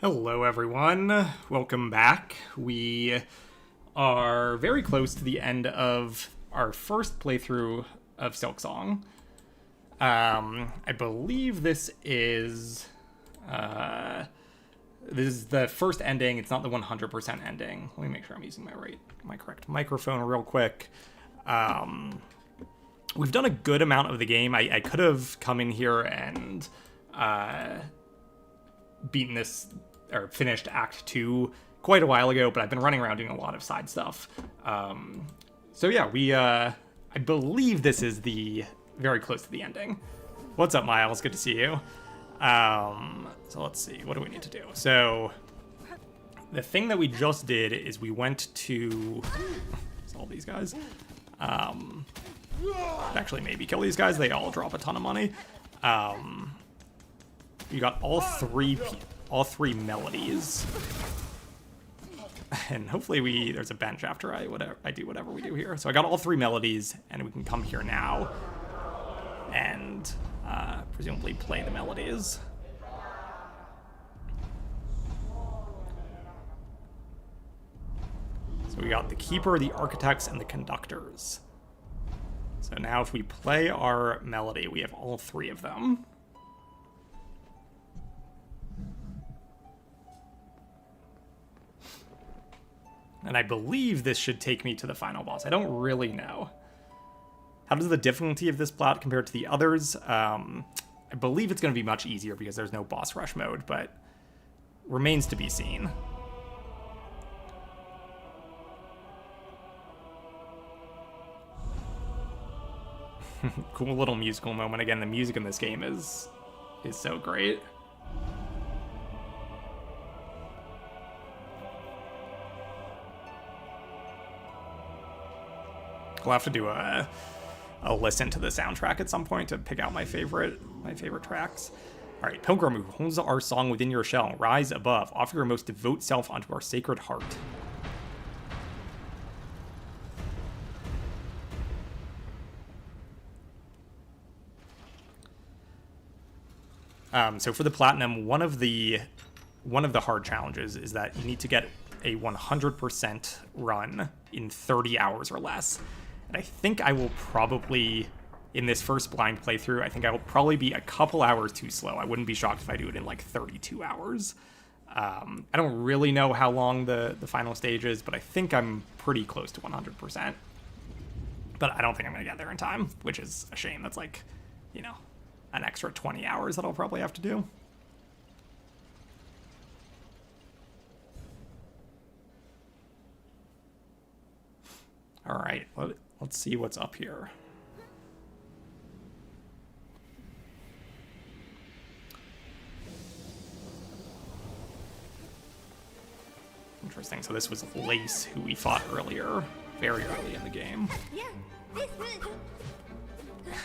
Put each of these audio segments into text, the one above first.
Hello everyone, welcome back. We are very close to the end of our first playthrough of Silksong. I believe this is the first ending. It's not the 100% ending. Let me make sure I'm using my correct microphone real quick. We've done a good amount of the game. I could have come in here and beaten this or finished Act 2 quite a while ago, but I've been running around doing a lot of side stuff. So yeah, I believe this is very close to the ending. What's up, Miles? Good to see you. So let's see, what do we need to do? So the thing that we just did is we went to all these guys. Actually, maybe kill these guys. They all drop a ton of money. You got all three melodies, and hopefully there's a bench after I do whatever we do here. So I got all three melodies, and we can come here now and presumably play the melodies. So we got the keeper, the architects, and the conductors. So now if we play our melody, we have all three of them. And I believe this should take me to the final boss. I don't really know. How does the difficulty of this plot compare to the others? I believe it's going to be much easier because there's no boss rush mode, but remains to be seen. Cool little musical moment. Again, the music in this game is so great. We'll have to do a listen to the soundtrack at some point to pick out my favorite tracks. All right, Pilgrim, who holds our song within your shell, rise above, offer your most devout self unto our sacred heart. So for the platinum, one of the hard challenges is that you need to get a 100% run in 30 hours or less. And I think I will probably, in this first blind playthrough, I think I will probably be a couple hours too slow. I wouldn't be shocked if I do it in like 32 hours. I don't really know how long the final stage is, but I think I'm pretty close to 100%. But I don't think I'm going to get there in time, which is a shame. That's like, an extra 20 hours that I'll probably have to do. All right, let's see what's up here. Interesting, so this was Lace, who we fought earlier, very early in the game.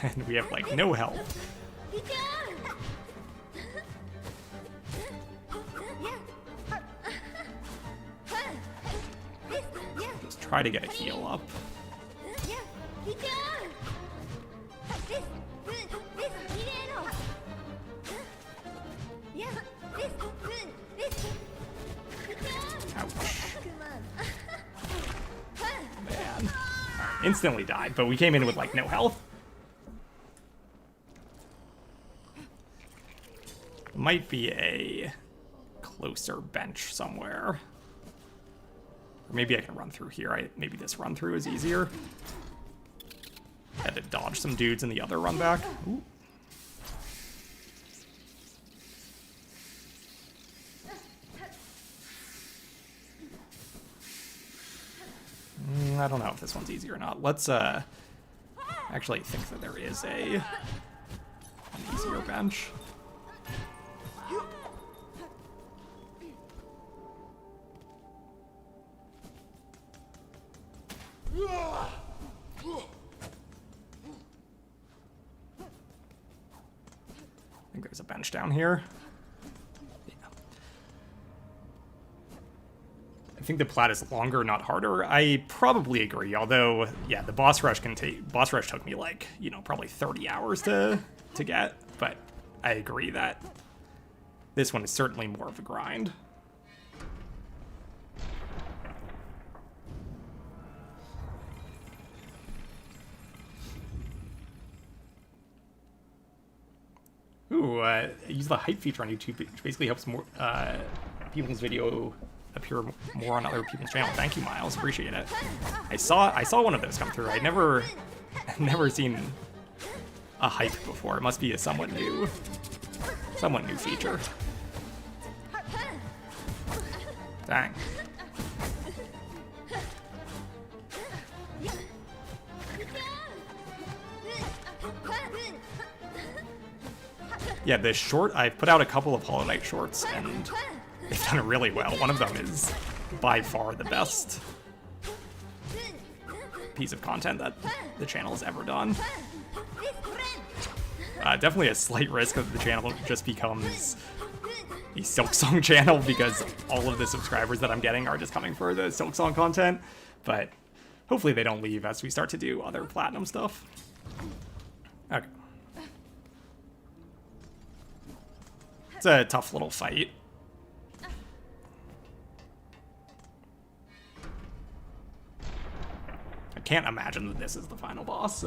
And we have, like, no health. Just try to get a heal up. Ouch. Man. Right, instantly died, but we came in with, like, no health. Might be a closer bench somewhere. Or maybe I can run through here. Maybe this run through is easier. Had to dodge some dudes in the other run back. Ooh. I don't know if this one's easy or not. Let's actually think that there is an easier bench. I think there's a bench down here. Yeah. I think the plat is longer, not harder. I probably agree. Although, yeah, the boss rush took me like, probably 30 hours to get. But I agree that this one is certainly more of a grind. Ooh, use the hype feature on YouTube, which basically helps more people's video appear more on other people's channel. Thank you, Miles. Appreciate it. I saw one of those come through. I'd never seen a hype before. It must be a somewhat new feature. Dang. Yeah, this short, I've put out a couple of Hollow Knight shorts, and they've done really well. One of them is by far the best piece of content that the channel has ever done. Definitely a slight risk that the channel just becomes a Silksong channel, because all of the subscribers that I'm getting are just coming for the Silksong content, but hopefully they don't leave as we start to do other platinum stuff. Okay. It's a tough little fight. I can't imagine that this is the final boss.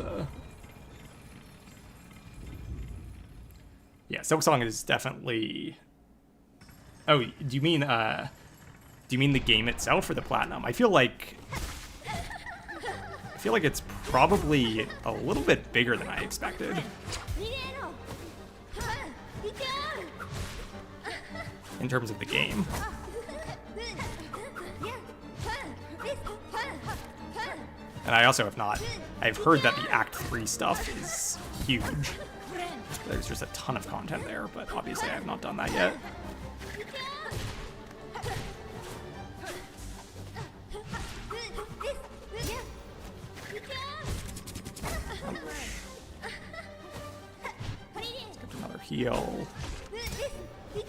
Yeah, Silksong is definitely... Oh, do you mean the game itself or the platinum? I feel like it's probably a little bit bigger than I expected. In terms of the game. And I also have not... I've heard that the Act 3 stuff is huge. There's just a ton of content there, but obviously I have not done that yet. Let's get another heal. There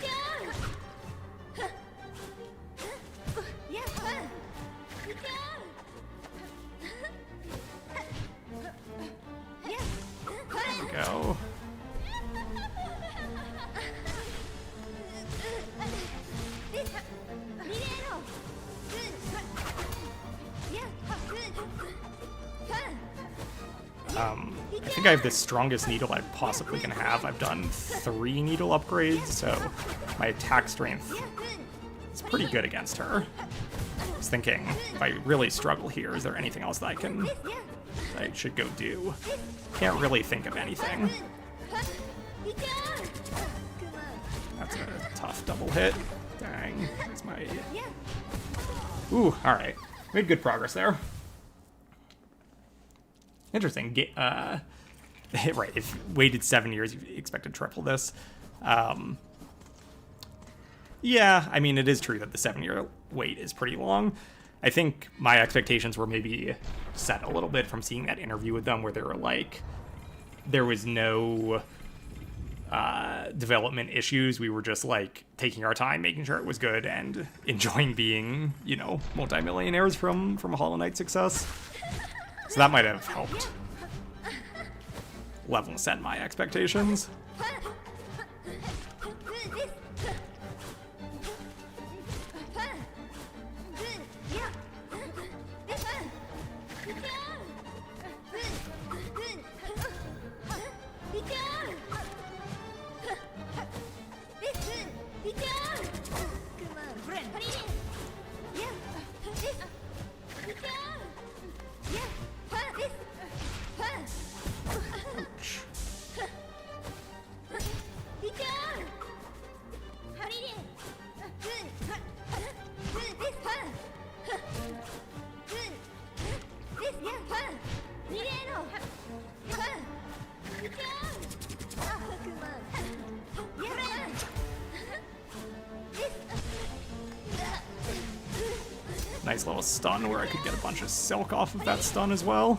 we go. I think I have the strongest needle I possibly can have. I've done 3 needle upgrades, so my attack strength is pretty good against her. I was thinking, if I really struggle here, is there anything else that I should go do? Can't really think of anything. That's a tough double hit. Dang, that's my... Ooh, alright. Made good progress there. Interesting. Right, if you waited 7 years, you expected triple this. Yeah, I mean, it is true that the 7-year wait is pretty long. I think my expectations were maybe set a little bit from seeing that interview with them where they were like, there was no development issues. We were just like taking our time, making sure it was good, and enjoying being, you know, multimillionaires from Hollow Knight success. So that might have helped level set my expectations. Nice little stun where I could get a bunch of silk off of that stun as well.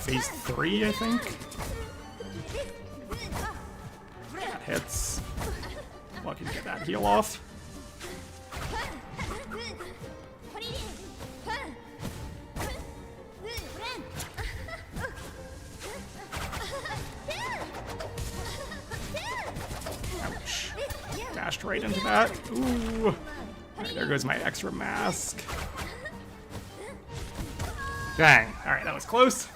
phase 3, I think. That hits. Lucky to get that heal off. Ouch. Dashed right into that. Ooh. Alright, there goes my extra mask. Dang. Alright, that was close.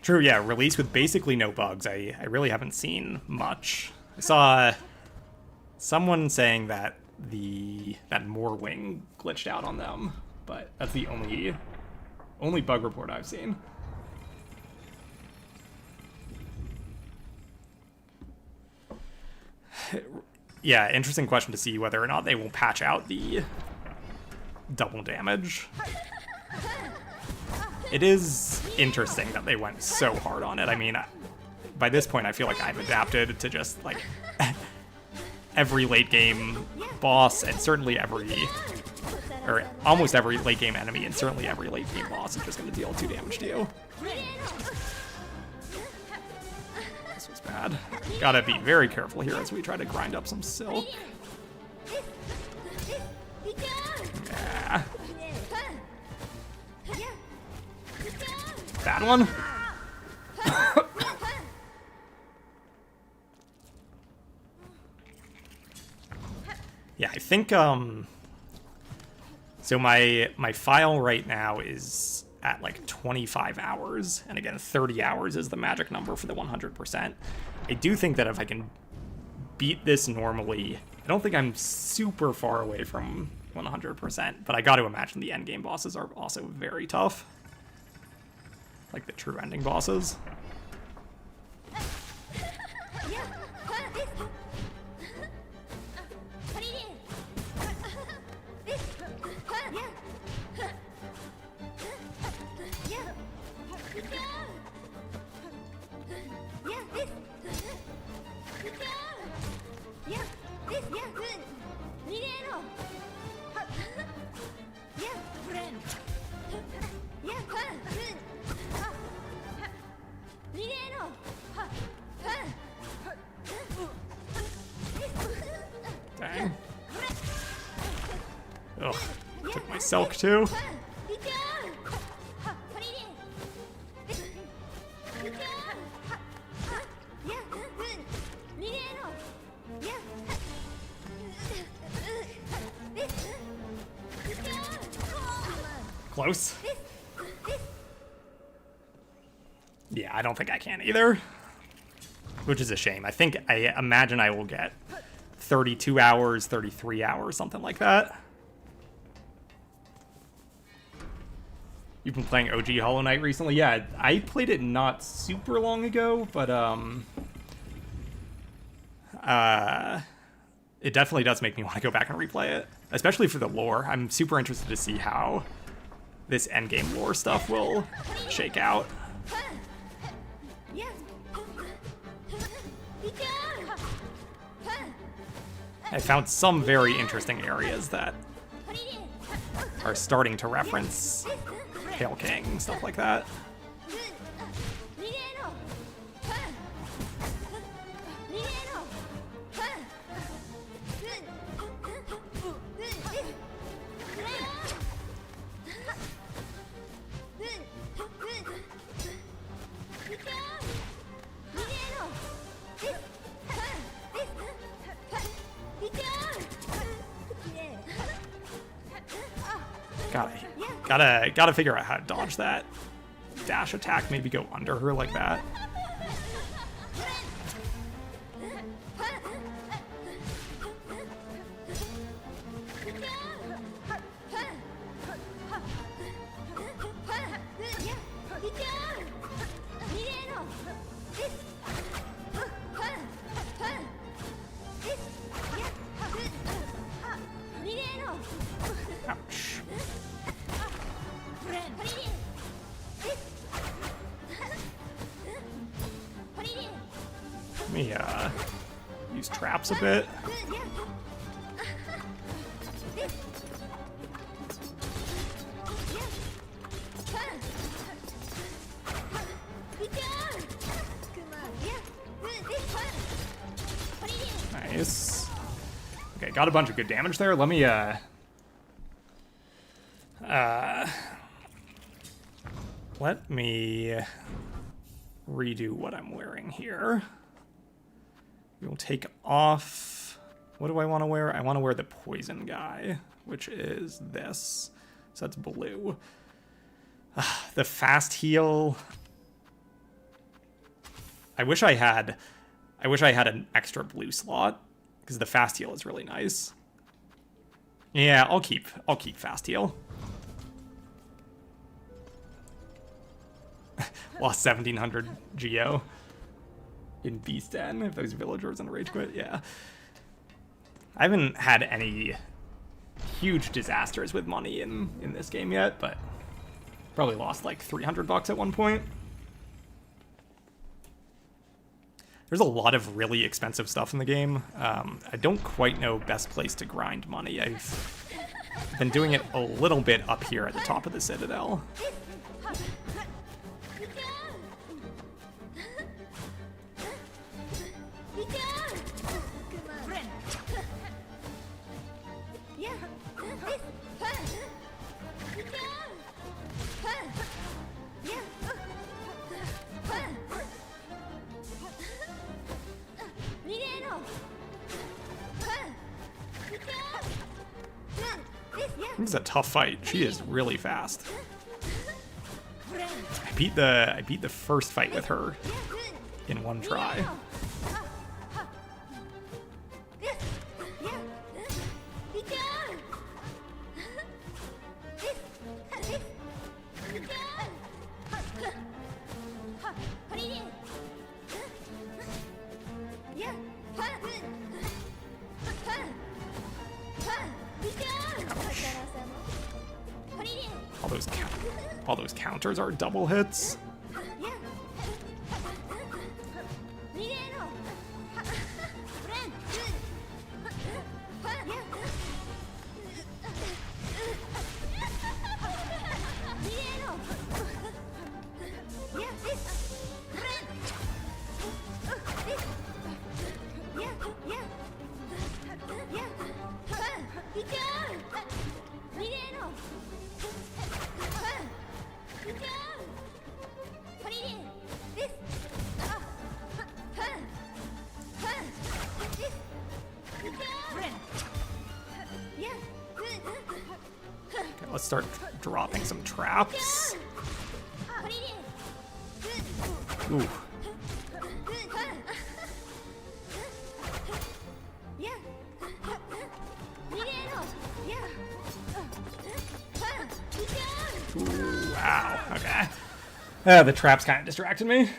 True, yeah, release with basically no bugs. I really haven't seen much. I saw someone saying that that Moorwing glitched out on them, but that's the only bug report I've seen. Yeah, interesting question to see whether or not they will patch out the double damage. It is interesting that they went so hard on it. I mean, by this point, I feel like I've adapted to just, like, every late game boss, and certainly or almost every late game enemy, and certainly every late game boss is just going to deal 2 damage to you. This was bad. Gotta be very careful here as we try to grind up some silk. Yeah. Bad one. Yeah, I think so my file right now is at like 25 hours, and again 30 hours is the magic number for the 100%. I do think that if I can beat this normally, I don't think I'm super far away from 100%, but I got to imagine the endgame bosses are also very tough. Like the true ending bosses. Dang. Ugh, took my Silk too. Close. Yeah, I don't think I can either. Which is a shame. I imagine I will get 32 hours, 33 hours, something like that. You've been playing OG Hollow Knight recently? Yeah, I played it not super long ago, but it definitely does make me want to go back and replay it, especially for the lore. I'm super interested to see how this endgame lore stuff will shake out. I found some very interesting areas that are starting to reference Hail King, stuff like that. Gotta figure out how to dodge that dash attack, maybe go under her like that. Ouch. Let me use traps a bit. Nice. Okay, got a bunch of good damage there. Let me, let me redo what I'm wearing here. We'll take off... What do I want to wear? I want to wear the poison guy, which is this. So that's blue. The fast heal... I wish I had an extra blue slot, because the fast heal is really nice. Yeah, I'll keep fast heal. Lost 1700 geo in Beast Den if those villagers in rage quit. Yeah, I haven't had any huge disasters with money in this game yet, but probably lost like 300 bucks at one point. There's a lot of really expensive stuff in the game. I don't quite know best place to grind money. I've been doing it a little bit up here at the top of the Citadel. This is a tough fight. She is really fast. I beat the first fight with her in one try. All those counters are double hits. Let's start dropping some traps. Ooh. Ooh, wow, okay. The traps kind of distracted me.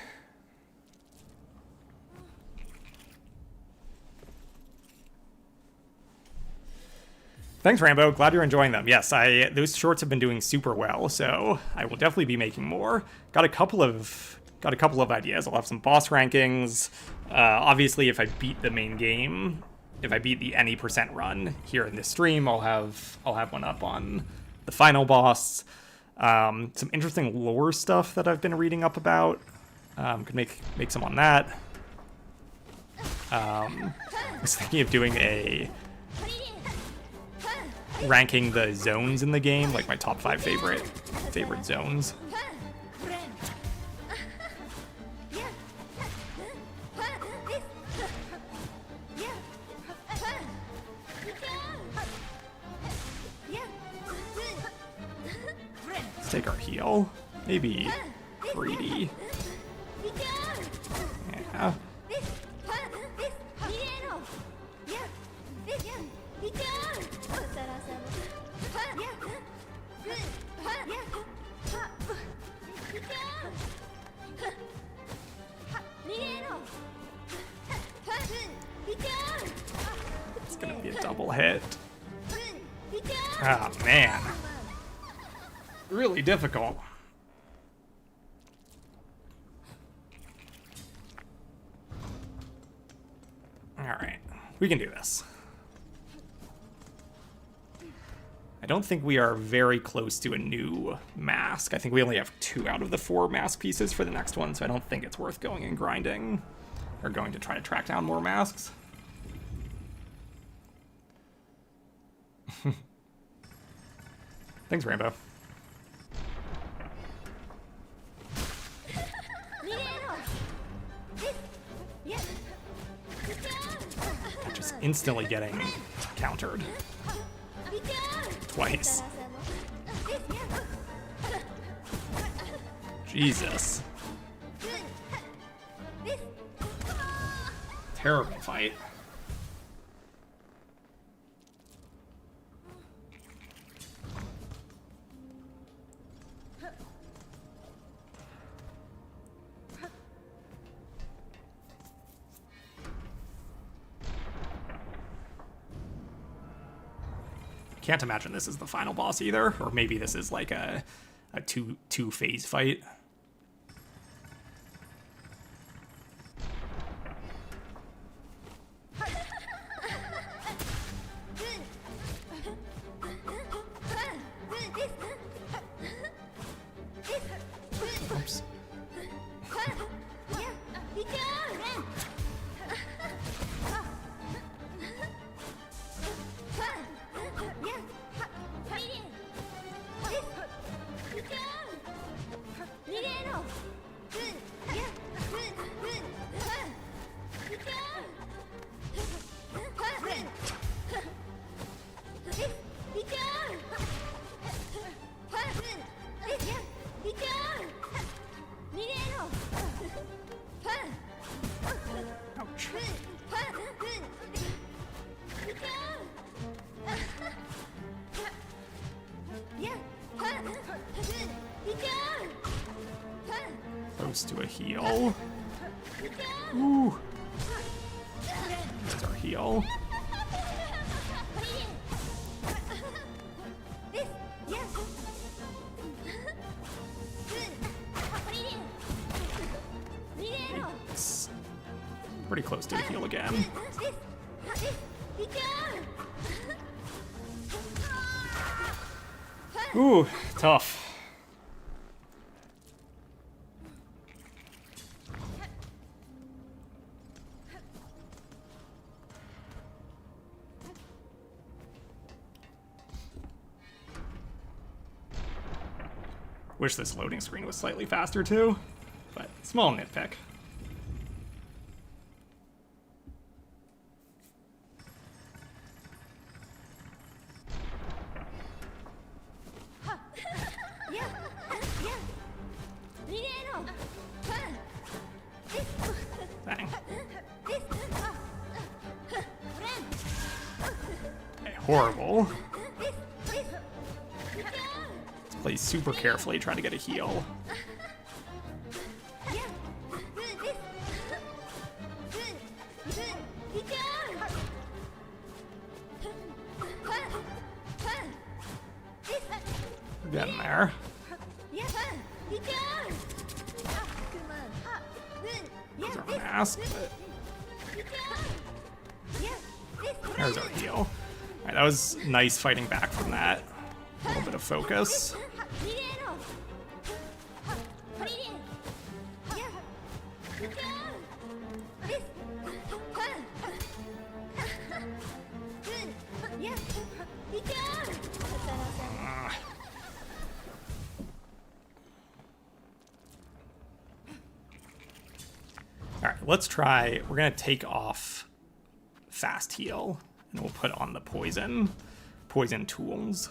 Thanks, Rambo. Glad you're enjoying them. Yes, those shorts have been doing super well, so I will definitely be making more. Got a couple of ideas. I'll have some boss rankings. Obviously, if I beat the main game, if I beat the any % run here in this stream, I'll have one up on the final boss. Some interesting lore stuff that I've been reading up about. Could make some on that. I was thinking of doing ranking the zones in the game, like my top 5 favorite zones. Let's take our heal. Maybe greedy. Yeah. It's gonna be a double hit. Oh man. Really difficult. Alright, we can do this. I don't think we are very close to a new mask. I think we only have 2 out of the 4 mask pieces for the next one, so I don't think it's worth going and grinding are going to try to track down more masks. Thanks, Rainbow. Just instantly getting countered. Twice. Jesus. Terrible fight. Can't imagine this is the final boss either, or maybe this is like a two phase fight. Oops. Close to a heal. Ooh. That's our heal. It's pretty close to a heal again. Ooh, tough. Wish this loading screen was slightly faster too, but small nitpick. Dang. Okay, horrible. Play super carefully, try to get a heal. We're getting there. There's our mask, but there's our heal. Alright, that was nice fighting back from that. A little bit of focus. Alright, let's try. We're going to take off fast heal, and we'll put on the poison tools.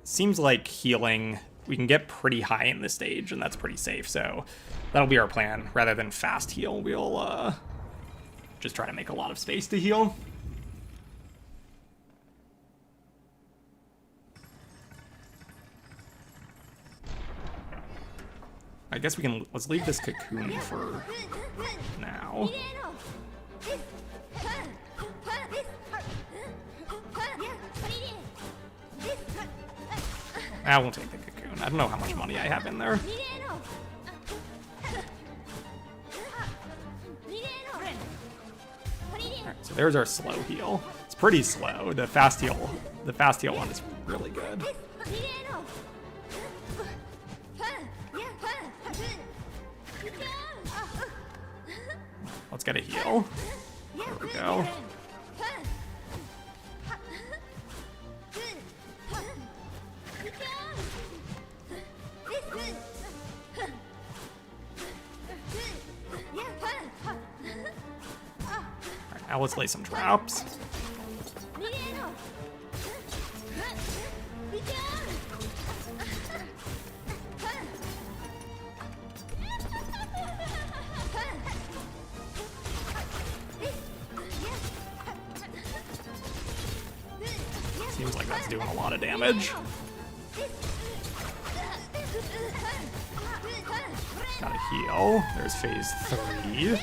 Seems like healing, we can get pretty high in this stage, and that's pretty safe, so that'll be our plan. Rather than fast heal, we'll just try to make a lot of space to heal. I guess we can, let's leave this cocoon for now. I won't take the cocoon. I don't know how much money I have in there. Alright, so there's our slow heal. It's pretty slow. The fast heal one is really good. get a heal. There we go. Alright, now let's lay some traps. Seems like that's doing a lot of damage. Gotta heal. There's phase 3.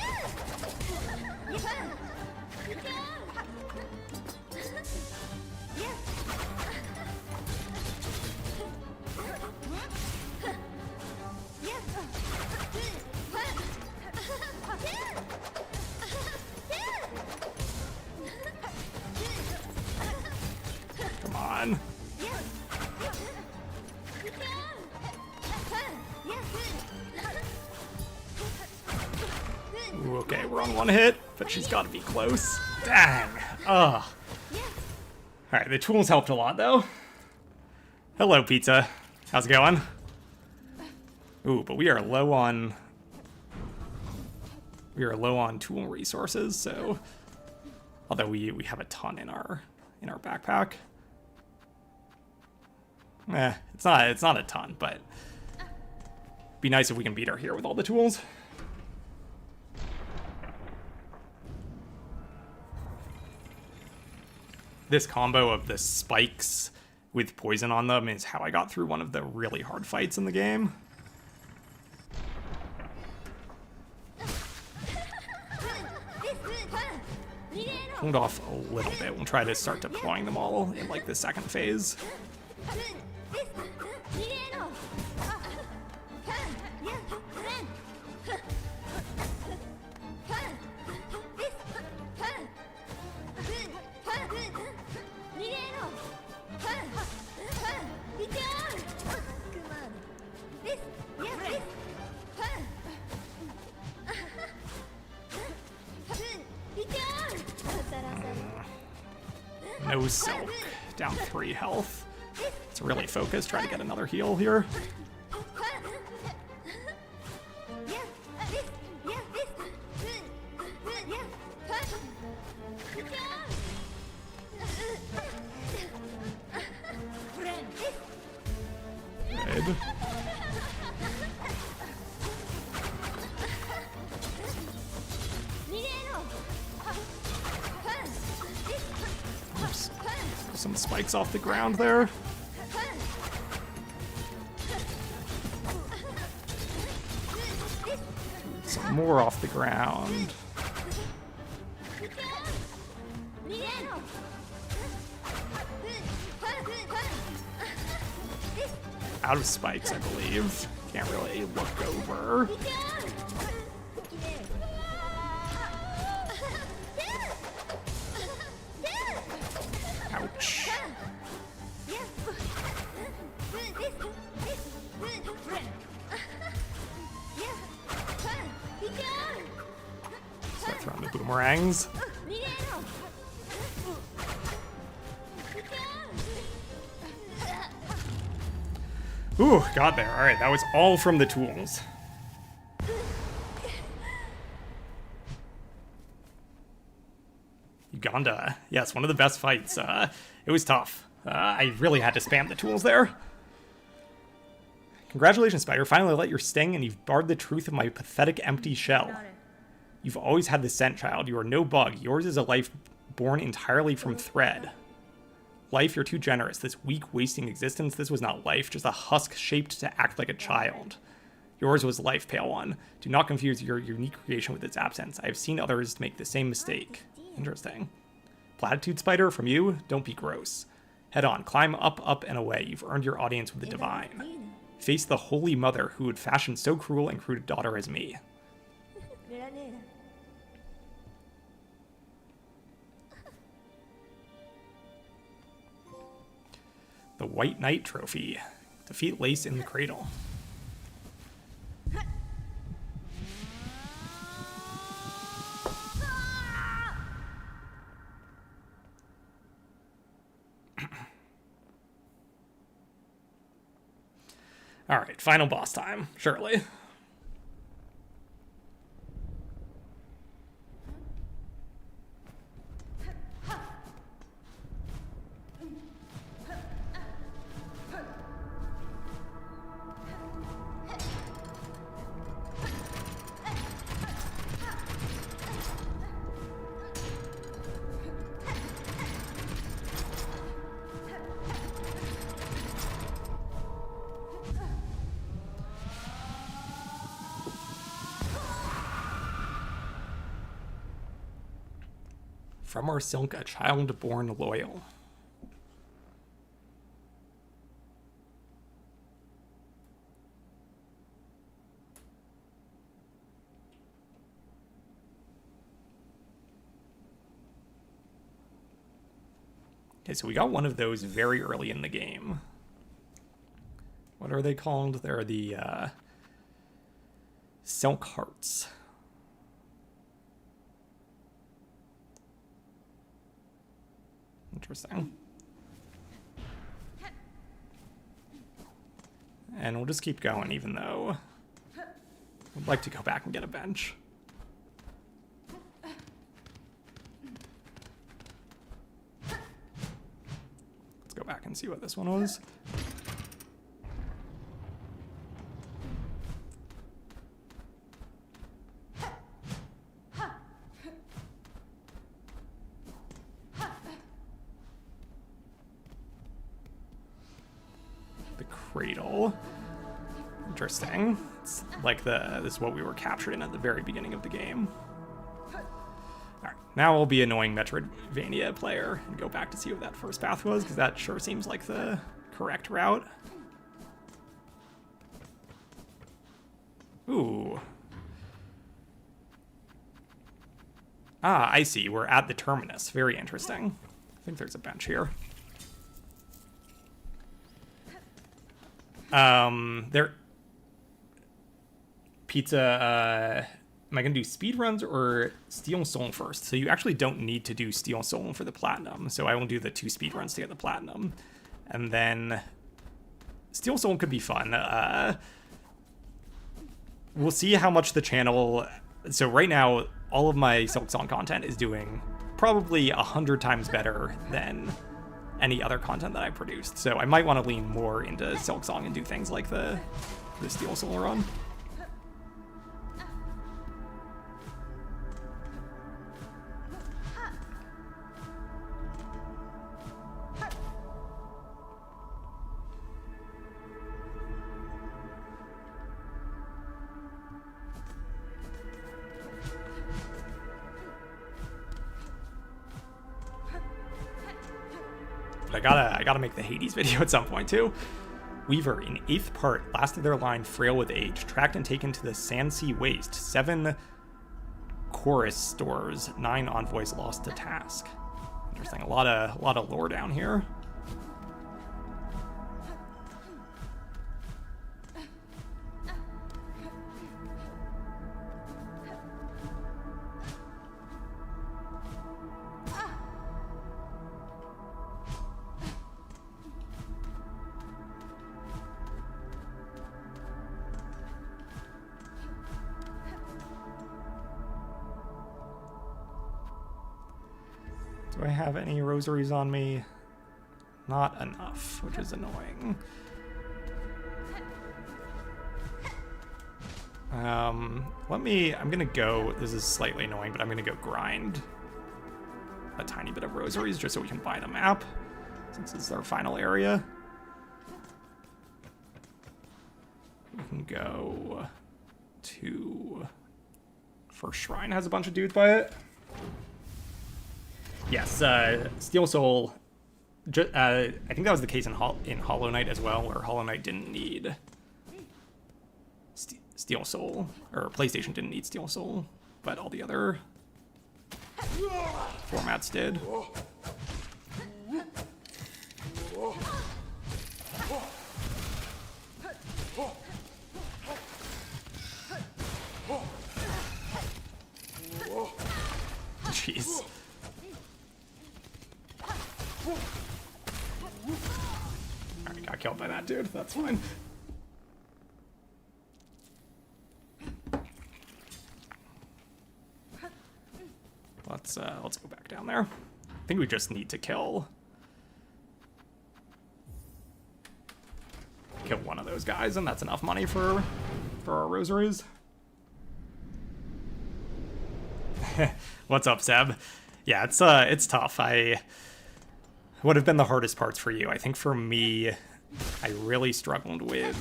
Come on. Ooh, okay, we're on one hit, but she's got to be close. Dang. Ugh. Alright, the tools helped a lot, though. Hello, pizza. How's it going? Ooh, but we are low on... We are low on tool resources, so... Although we have a ton in our backpack. It's not a ton, but... Be nice if we can beat her here with all the tools. This combo of the spikes with poison on them is how I got through one of the really hard fights in the game. Hold off a little bit. We'll try to start deploying them all in like the second phase. No silk. Down 3 health. It's really focused. Try to get another heal here. Good. Oops. Some spikes off the ground there. Some more off the ground. Out of spikes, I believe. Can't really look over. Ouch. Start throwing the boomerangs. Ooh, got there. Alright, that was all from the tools. Uganda. Yes, one of the best fights. It was tough. I really had to spam the tools there. Congratulations, Spider. Finally let your sting, and you've barred the truth of my pathetic empty shell. You've always had the scent, child. You are no bug. Yours is a life born entirely from thread. Life, you're too generous. This weak, wasting existence, this was not life, just a husk shaped to act like a child. Yours was life, Pale One. Do not confuse your unique creation with its absence. I have seen others make the same mistake. Interesting. Platitude, Spider, from you? Don't be gross. Head on, climb up, up, and away. You've earned your audience with the divine. Face the Holy Mother who would fashion so cruel and crude a daughter as me. The White Knight Trophy. Defeat Lace in the Cradle. All right, final boss time, surely. From our silk, a child born loyal. Okay, so we got one of those very early in the game. What are they called? They're the silk hearts. Interesting. And we'll just keep going, even though I'd like to go back and get a bench. Let's go back and see what this one was. Cradle. Interesting. It's like this is what we were captured in at the very beginning of the game. Alright, now I'll be annoying Metroidvania player and go back to see what that first path was, because that sure seems like the correct route. Ooh. Ah, I see. We're at the terminus. Very interesting. I think there's a bench here. Pizza, am I going to do speed runs or Silksong first? So you actually don't need to do Silksong for the platinum. So I will do the 2 speed runs to get the platinum. And then Silksong could be fun. We'll see how much the channel... So right now, all of my Silksong content is doing probably 100 times better than any other content that I produced. So I might want to lean more into Silksong and do things like the Silksong run. I gotta make the Hades video at some point too. Weaver, in 8th part, last of their line, frail with age, tracked and taken to the Sandsea Waste. 7 chorus stores, 9 envoys lost to task. Interesting. A lot of lore down here. Do I have any rosaries on me? Not enough, which is annoying. I'm gonna go, this is slightly annoying, but I'm gonna go grind a tiny bit of rosaries just so we can buy the map, since this is our final area. We can go to... First Shrine has a bunch of dudes by it. Yes, Steel Soul, I think that was the case in Hollow Knight as well, where Hollow Knight didn't need Steel Soul, or PlayStation didn't need Steel Soul, but all the other formats did. Jeez. Alright, got killed by that dude. That's fine. let's go back down there. I think we just need to kill one of those guys, and that's enough money for our rosaries. What's up, Seb? Yeah, it's tough. What have been the hardest parts for you? I think for me, I really struggled with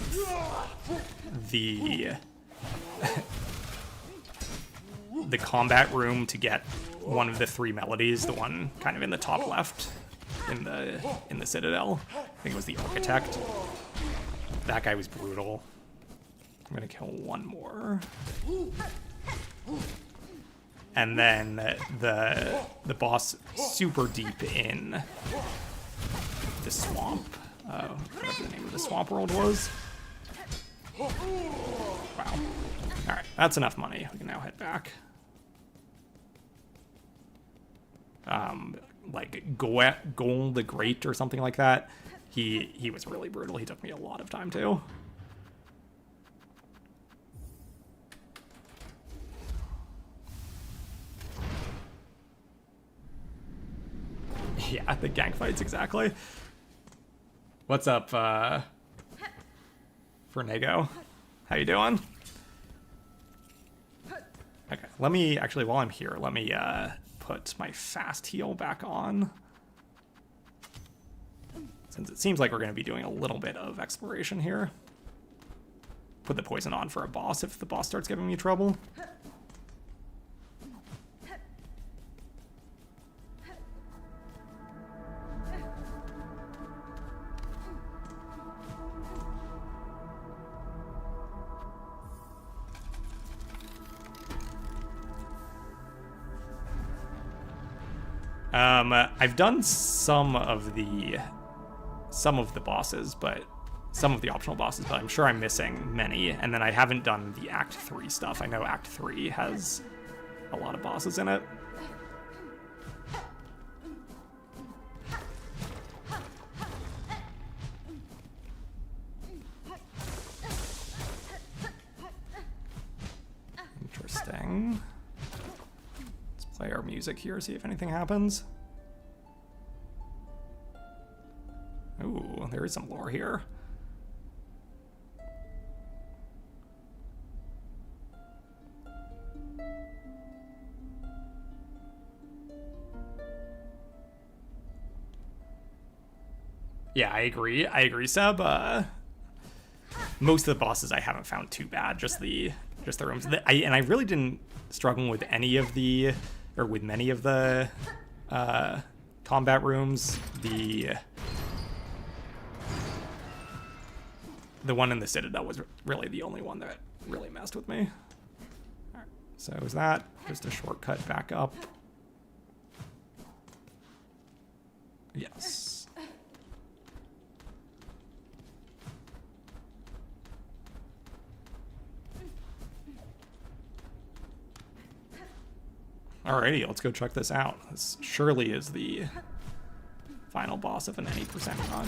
the the combat room to get one of the 3 melodies, the one kind of in the top left in the Citadel. I think it was the Architect. That guy was brutal. I'm gonna kill one more. And then the boss super deep in the swamp. Whatever the name of the swamp world was. Wow. Alright, that's enough money. We can now head back. Like Gold the Great or something like that. He was really brutal. He took me a lot of time too. Yeah, the gang fights, exactly. What's up, Fernego? How you doing? Okay, let me, actually, while I'm here, let me, put my fast heal back on. Since it seems like we're going to be doing a little bit of exploration here. Put the poison on for a boss if the boss starts giving me trouble. I've done some of the bosses, but some of the optional bosses, but I'm sure I'm missing many. And then I haven't done the Act 3 stuff. I know Act 3 has a lot of bosses in it. Interesting. Let's play our music here, see if anything happens. Ooh, there is some lore here. Yeah, I agree. I agree, Seb. Most of the bosses I haven't found too bad. Just the rooms. And I really didn't struggle with any of the, or with many of the combat rooms. The one in the Citadel was really the only one that really messed with me. All right, so is that just a shortcut back up? Yes. Alrighty, let's go check this out. This surely is the final boss of an any percent run.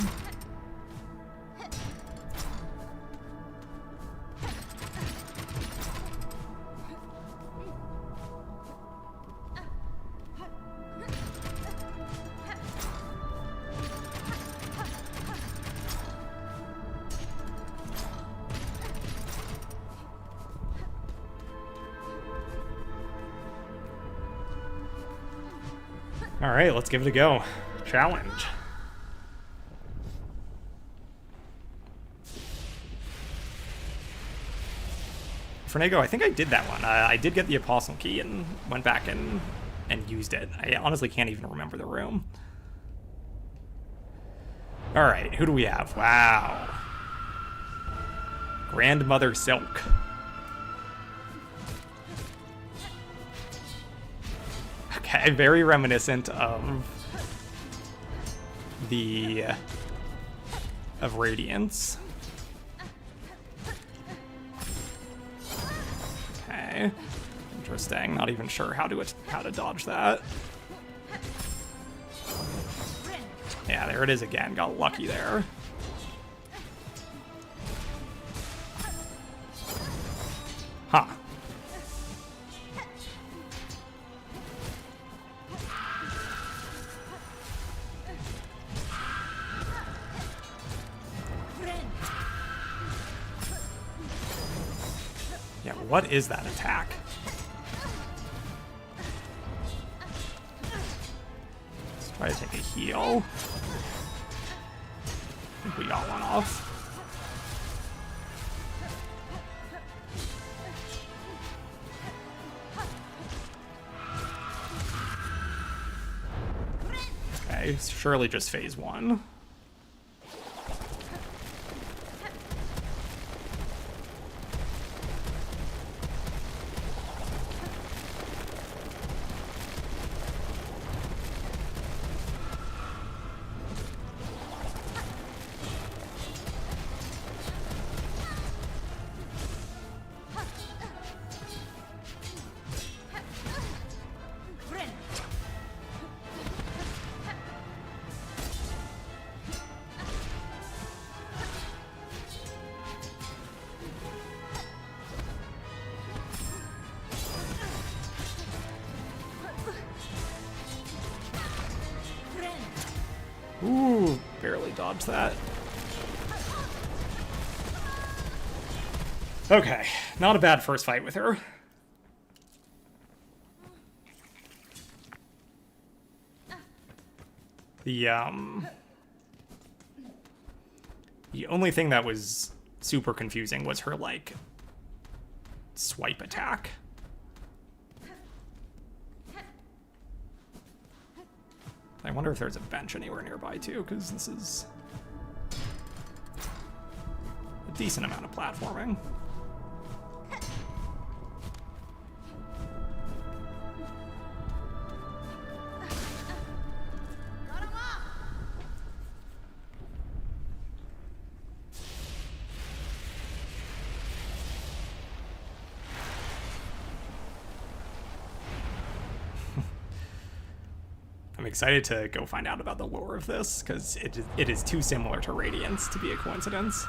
All right, let's give it a go. Challenge. Fernego, I think I did that one. I did get the Apostle Key and went back and used it. I honestly can't even remember the room. All right, who do we have? Wow. Grandmother Silk. Okay, very reminiscent of Radiance. Okay, interesting. Not even sure how to dodge that. Yeah, there it is again. Got lucky there. Huh. What is that attack? Let's try to take a heal. I think we got one off. Okay, surely just phase 1. Ooh, barely dodged that. Okay, not a bad first fight with her. The only thing that was super confusing was her, like, swipe attack. I wonder if there's a bench anywhere nearby, too, because this is a decent amount of platforming. I'm excited to go find out about the lore of this, because it is too similar to Radiance to be a coincidence.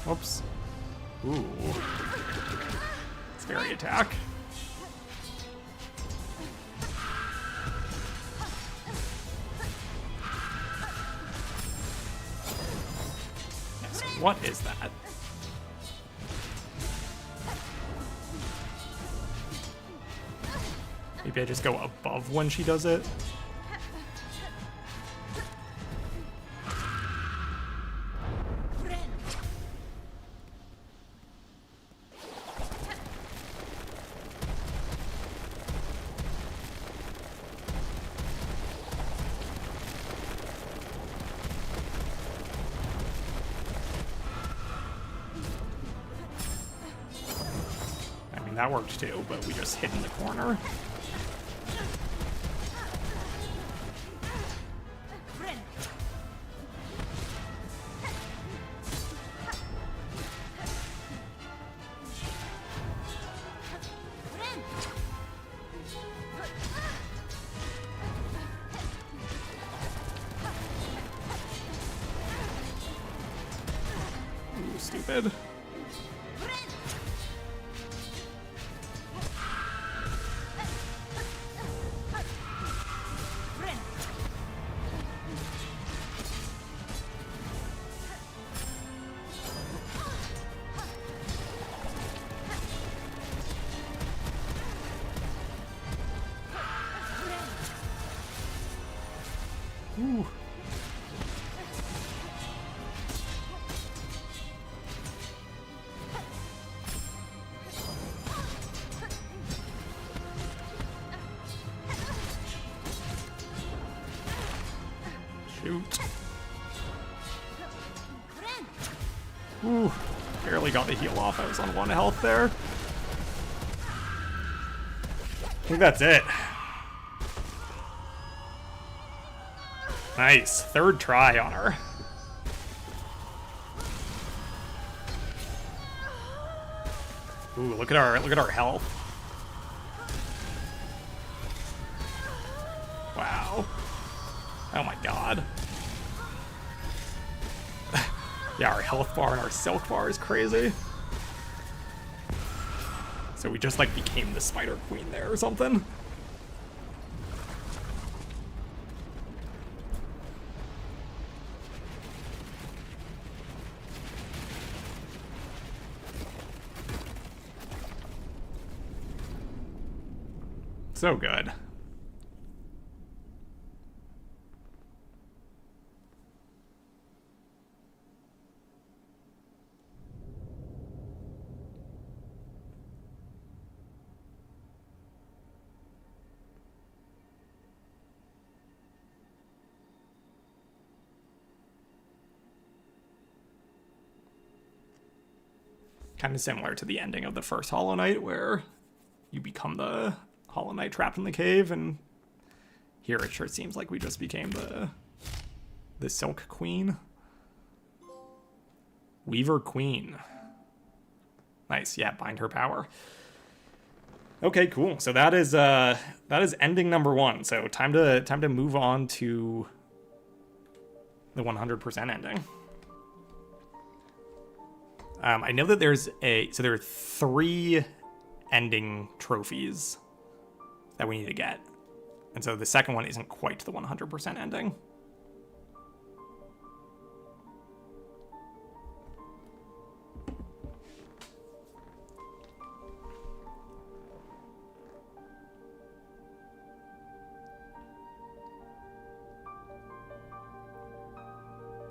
Oops. Ooh. Scary attack. Yes, what is that? Maybe I just go above when she does it? That worked too, but we just hid in the corner. Ooh, stupid. Ooh. Shoot. Ooh. Barely got the heal off. I was on 1 health there. I think that's it. Nice. 3rd try on her. Ooh, look at our health. Wow. Oh my god. Yeah, our health bar and our silk bar is crazy. So we just like became the Spider Queen there or something. So good. Kind of similar to the ending of the first Hollow Knight, where you become the Hollow Knight trapped in the cave, and here it sure seems like we just became the Silk Queen. Weaver Queen. Nice, yeah, bind her power. Okay, cool. So that is ending number 1. So time to move on to the 100% ending. I know that there are 3 ending trophies that we need to get. And so the second one isn't quite the 100% ending.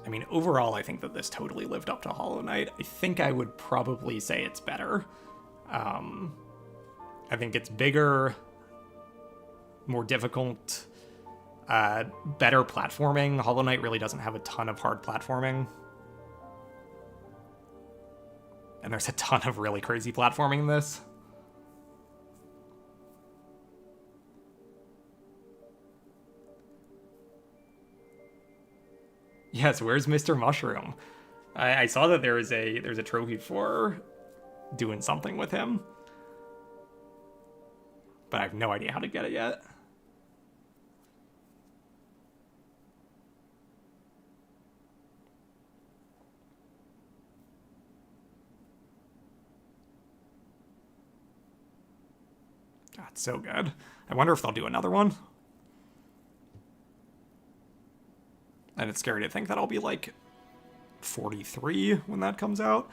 I mean, overall, I think that this totally lived up to Hollow Knight. I think I would probably say it's better. I think it's bigger, more difficult, better platforming. Hollow Knight really doesn't have a ton of hard platforming. And there's a ton of really crazy platforming in this. Yes, where's Mr. Mushroom? I saw that there's a trophy for doing something with him, but I have no idea how to get it yet. God, so good. I wonder if they'll do another one. And it's scary to think that I'll be like 43 when that comes out.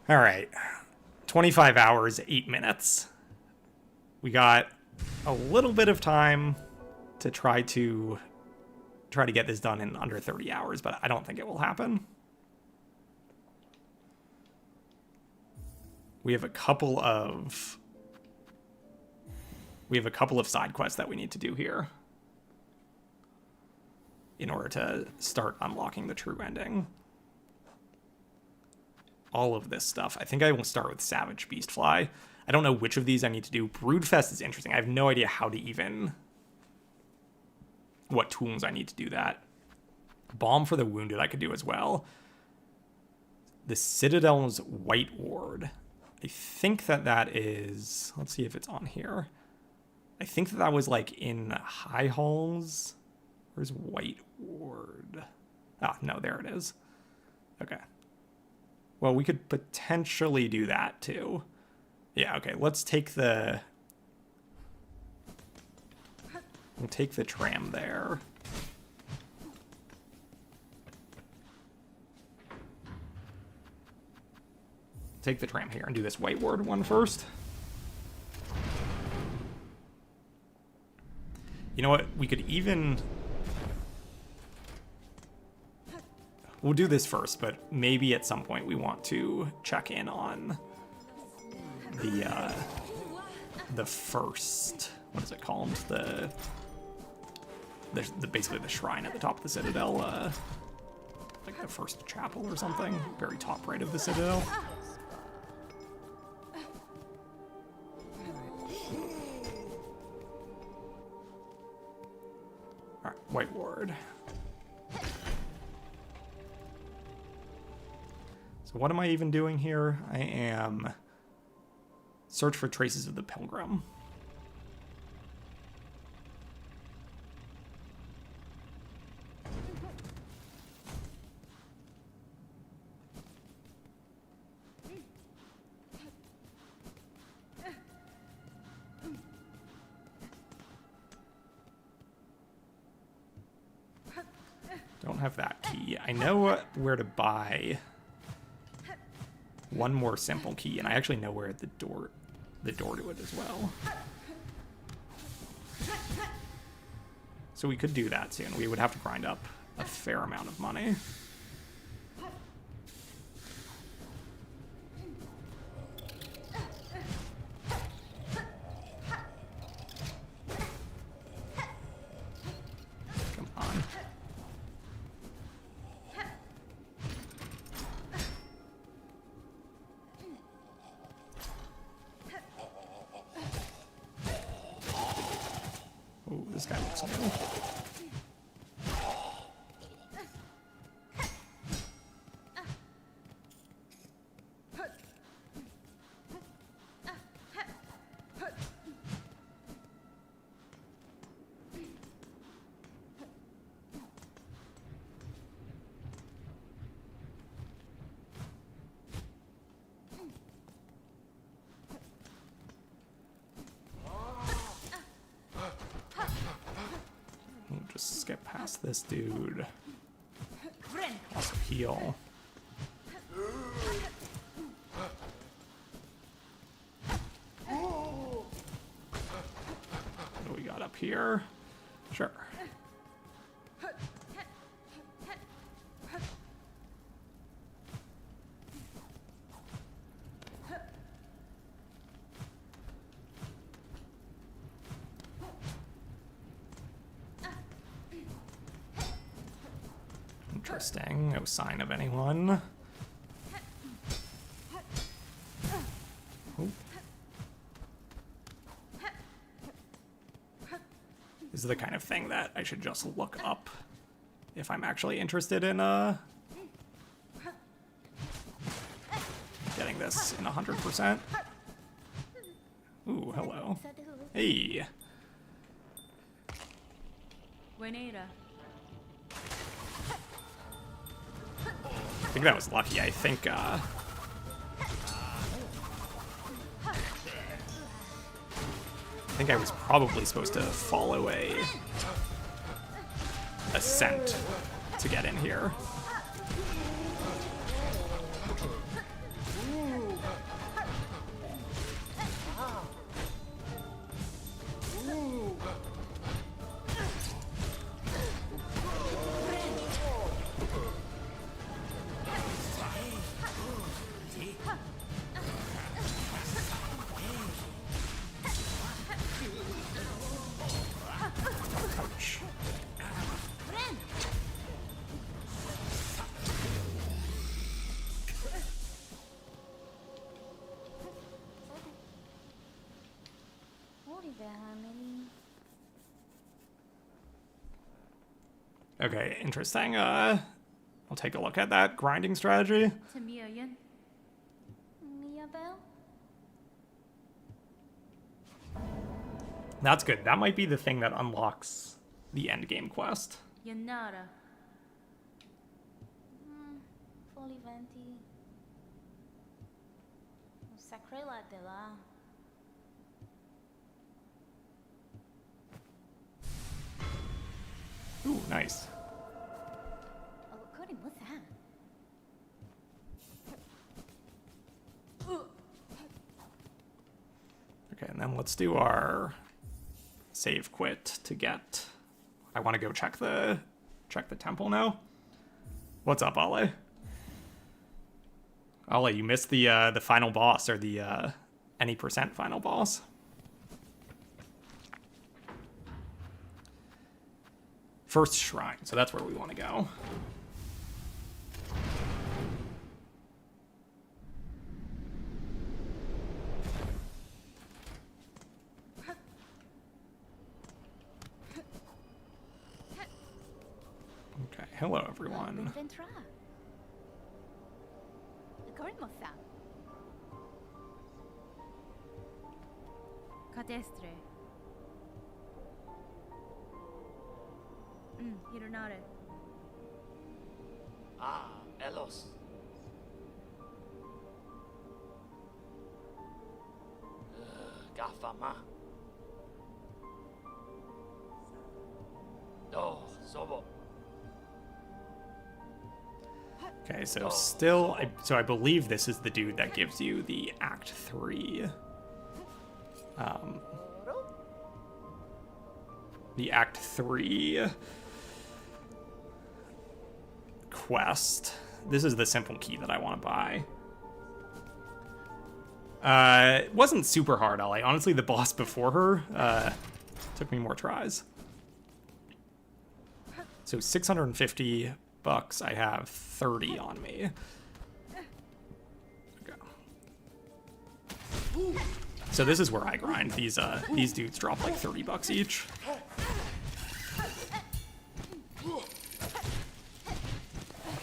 All right. 25 hours, 8 minutes. We got a little bit of time to try to get this done in under 30 hours, but I don't think it will happen. We have a couple of side quests that we need to do here in order to start unlocking the true ending. All of this stuff. I think I will start with Savage Beastfly. I don't know which of these I need to do. Broodfest is interesting. I have no idea what tools I need to do that. Balm for the Wounded I could do as well. The Citadel's White Ward. I think that is... Let's see if it's on here. I think that was like in High Halls. Where's White Ward? Ah, no, there it is. Okay. Well, we could potentially do that too. Yeah, okay, let's take we'll take the tram there. Take the tram here and do this White Ward one first. You know what? We could even... We'll do this first, but maybe at some point we want to check in on the first... What is it called? The basically the shrine at the top of the Citadel. Like the first chapel or something. Very top right of the Citadel. Alright, White Ward. So what am I even doing here? I am Search for traces of the pilgrim. Don't have that key. I know where to buy one more simple key, and I actually know where the door to it as well. So we could do that soon. We would have to grind up a fair amount of money. Come on. Oh, this guy looks new. Just skip past this dude. Also heal. What do we got up here? Sure. Interesting. No sign of anyone. Oh. This is the kind of thing that I should just look up if I'm actually interested in getting this in 100%. Ooh, hello. Hey. I think that was lucky. I think I was probably supposed to follow a scent to get in here. Okay, interesting. I'll take a look at that grinding strategy. That's good. That might be the thing that unlocks the end game quest. Ooh, nice. Okay, and then let's do our save quit to get. I want to go check the temple now. What's up, Ale? Ale, you missed the final boss, or the any percent final boss. First shrine, so that's where we want to go. Okay, hello everyone. Catestre. Hironare. Ah, Elos. Gafama. Oh, Zobo. Okay, so still, so I believe this is the dude that gives you the Act 3. The Act 3 quest. This is the simple key that I want to buy. It wasn't super hard, Ollie. Honestly, the boss before her took me more tries. So 650 bucks. I have 30 on me. Okay. So this is where I grind. These dudes drop like 30 bucks each.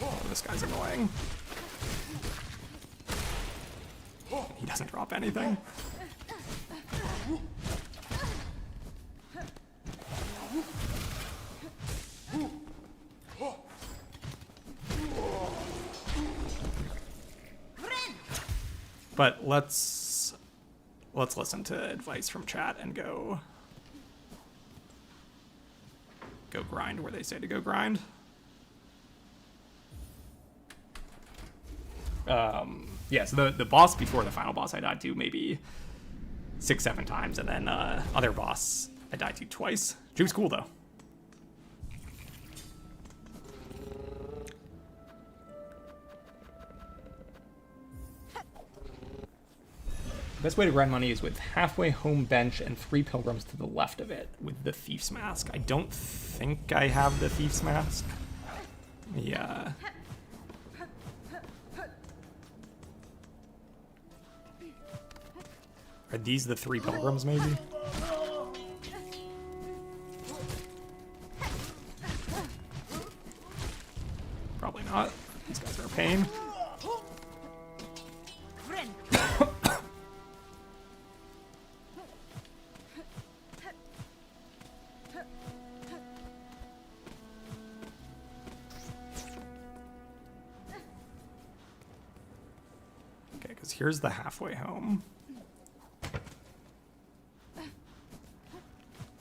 Oh, this guy's annoying. He doesn't drop anything. But let's listen to advice from chat and go grind where they say to go grind. Yeah, so the boss before the final boss I died to maybe 6-7 times, and then other boss I died to twice. She was cool though. Best way to grind money is with halfway home bench and 3 pilgrims to the left of it with the Thief's Mask. I don't think I have the Thief's Mask. Yeah. Are these the 3 pilgrims, maybe? Probably not. These guys are a pain. Okay, because here's the halfway home.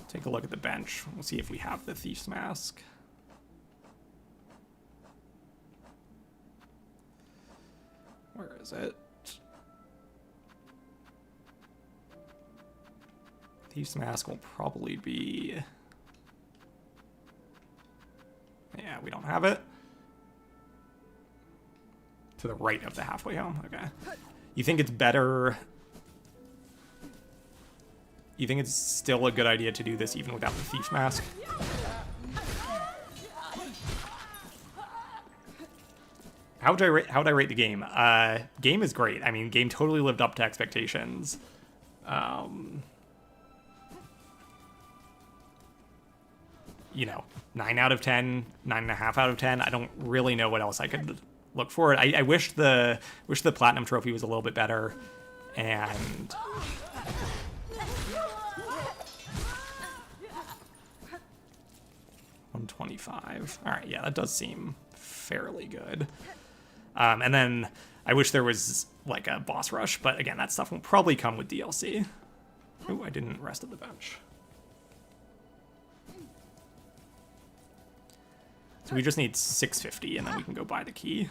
Take a look at the bench. We'll see if we have the Thief's Mask. Where is it? Thief's Mask will probably be... Yeah, we don't have it. To the right of the halfway home. Okay. You think it's better... You think it's still a good idea to do this even without the Thief's Mask? How would I rate the game? Game is great. I mean, game totally lived up to expectations. You know, 9 out of 10, 9.5 out of 10. I don't really know what else I could look for. I wish the Platinum Trophy was a little bit better, and... 125. All right, yeah, that does seem fairly good. And then I wish there was like a boss rush, but again, that stuff will probably come with DLC. Oh, I didn't rest at the bench. So we just need 650, and then we can go buy the key.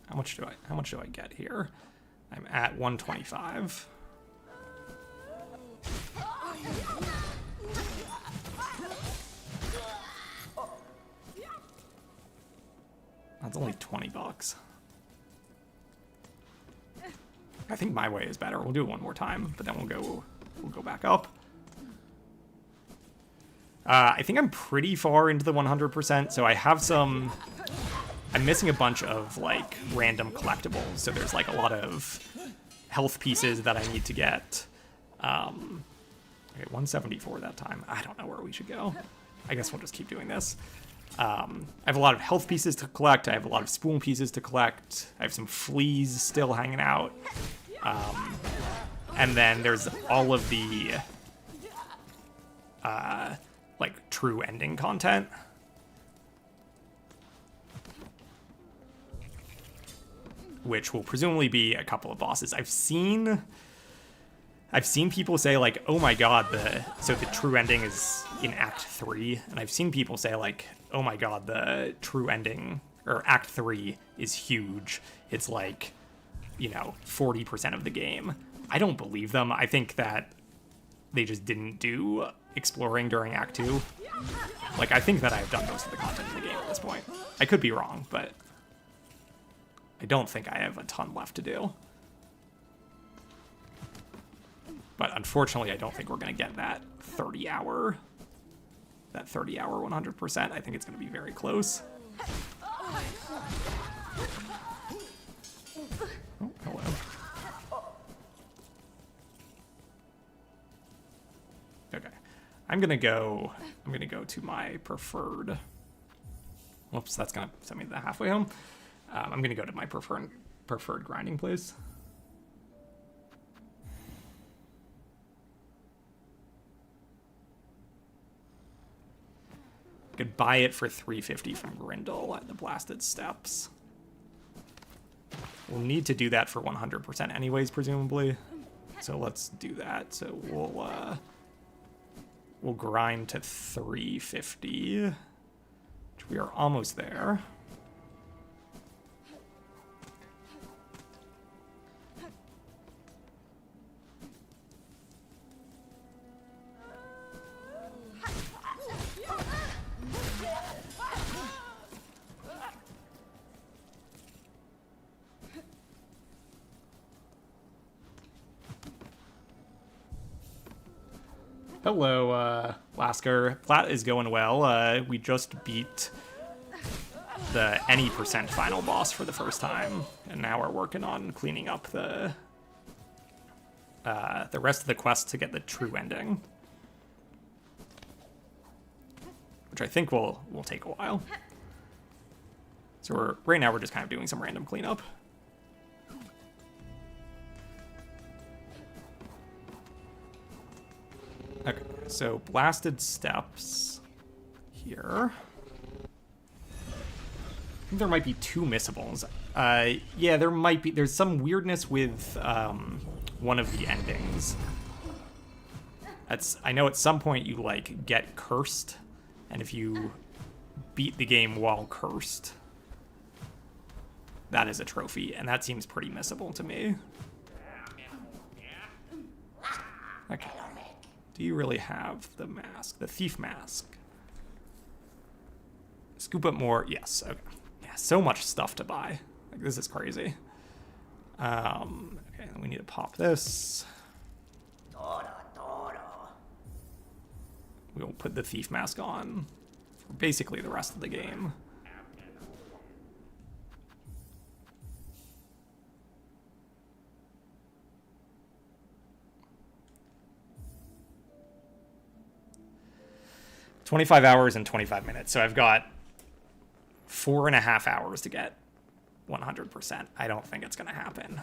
How much do I get here? I'm at 125. That's only 20 bucks. I think my way is better. We'll do it one more time, but then we'll go back up. I think I'm pretty far into the 100%, so I have some... I'm missing a bunch of, like, random collectibles, so there's, like, a lot of health pieces that I need to get. Okay, 174 that time. I don't know where we should go. I guess we'll just keep doing this. I have a lot of health pieces to collect. I have a lot of spoon pieces to collect. I have some fleas still hanging out. And then there's all of the like true ending content. Which will presumably be a couple of bosses. I've seen people say like, oh my god, so the true ending is in Act 3, and I've seen people say like, oh my god, the true ending, or Act 3 is huge. It's like, you know, 40% of the game. I don't believe them. I think that they just didn't do exploring during Act 2. Like, I think that I've done most of the content in the game at this point. I could be wrong, but I don't think I have a ton left to do. But unfortunately, I don't think we're going to get that 30-hour 100%. I think it's going to be very close. Oh, hello. Okay. I'm going to go to my preferred. Whoops, that's going to send me to the halfway home. I'm going to go to my preferred grinding place. Could buy it for 350 from Grindel at the Blasted Steps. We'll need to do that for 100% anyways, presumably. So let's do that. So we'll grind to 350, which we are almost there. Hello, Lasker. Plat is going well. We just beat the any % final boss for the first time, and now we're working on cleaning up the rest of the quest to get the true ending, which I think will take a while. So right now we're just kind of doing some random cleanup. Okay, so Blasted Steps here. I think there might be 2 missables. Yeah, there might be. There's some weirdness with one of the endings. I know at some point you like get cursed, and if you beat the game while cursed, that is a trophy, and that seems pretty missable to me. Okay. Do you really have the mask? The thief mask. Scoop up more. Yes. Okay. Yeah, so much stuff to buy. Like, this is crazy. Okay, we need to pop this. We'll put the thief mask on for basically the rest of the game. $25 hours and 25 minutes. So I've got 4.5 hours to get 100%. I don't think it's going to happen.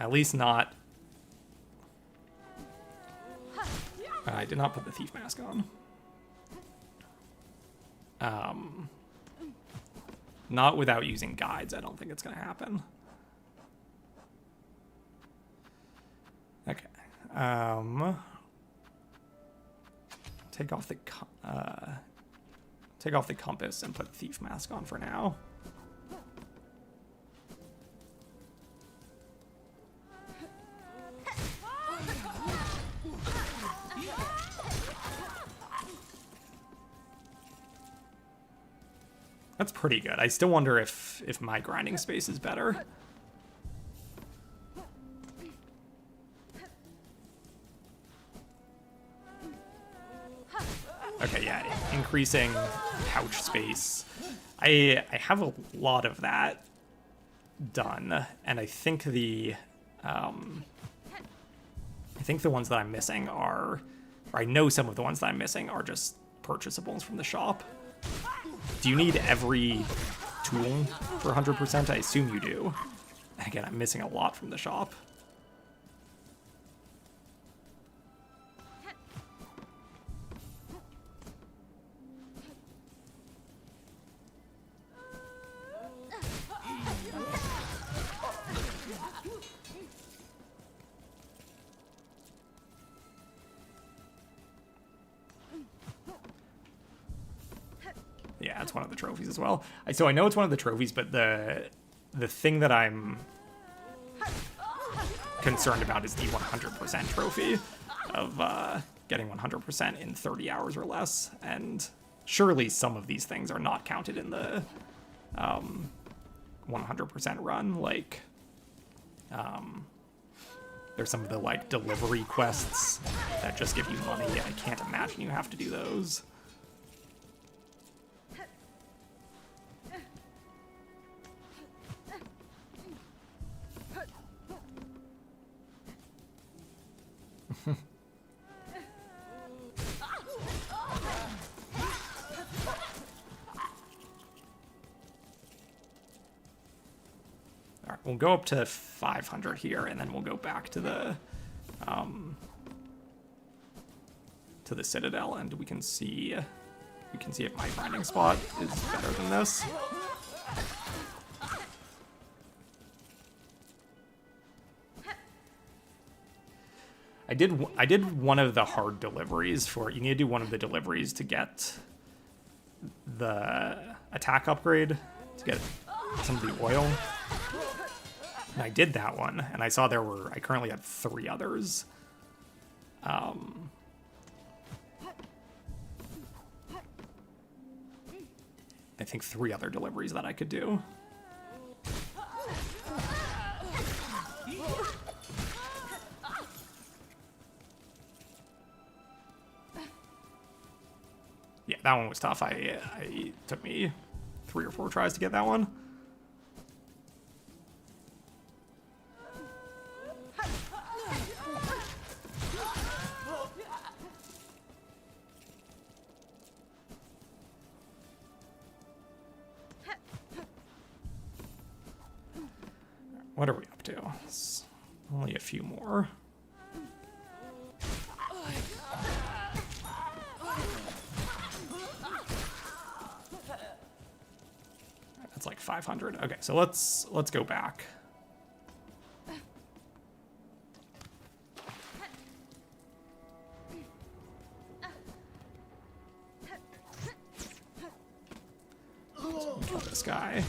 At least not. I did not put the thief mask on. Not without using guides. I don't think it's going to happen. Okay. Take off the compass and put the thief mask on for now. That's pretty good. I still wonder if my grinding space is better. Okay, yeah, increasing pouch space. I have a lot of that done, and I think the ones that I'm missing are, or I know some of the ones that I'm missing are just purchasables from the shop. Do you need every tool for 100%? I assume you do. Again, I'm missing a lot from the shop. Yeah, it's one of the trophies as well. So I know it's one of the trophies, but the thing that I'm concerned about is the 100% trophy of getting 100% in 30 hours or less. And surely some of these things are not counted in the 100% run. Like, there's some of the like delivery quests that just give you money. I can't imagine you have to do those. All right, we'll go up to 500 here, and then we'll go back to the Citadel, and we can see if my grinding spot is better than this. I did one of the hard deliveries for, you need to do one of the deliveries to get the attack upgrade, to get some of the oil. And I did that one, and I saw I currently have 3 others. I think 3 other deliveries that I could do. Yeah, that one was tough. It took me 3 or 4 tries to get that one. What are we up to? It's only a few more. That's like 500. Okay, so let's go back. Let's kill this guy.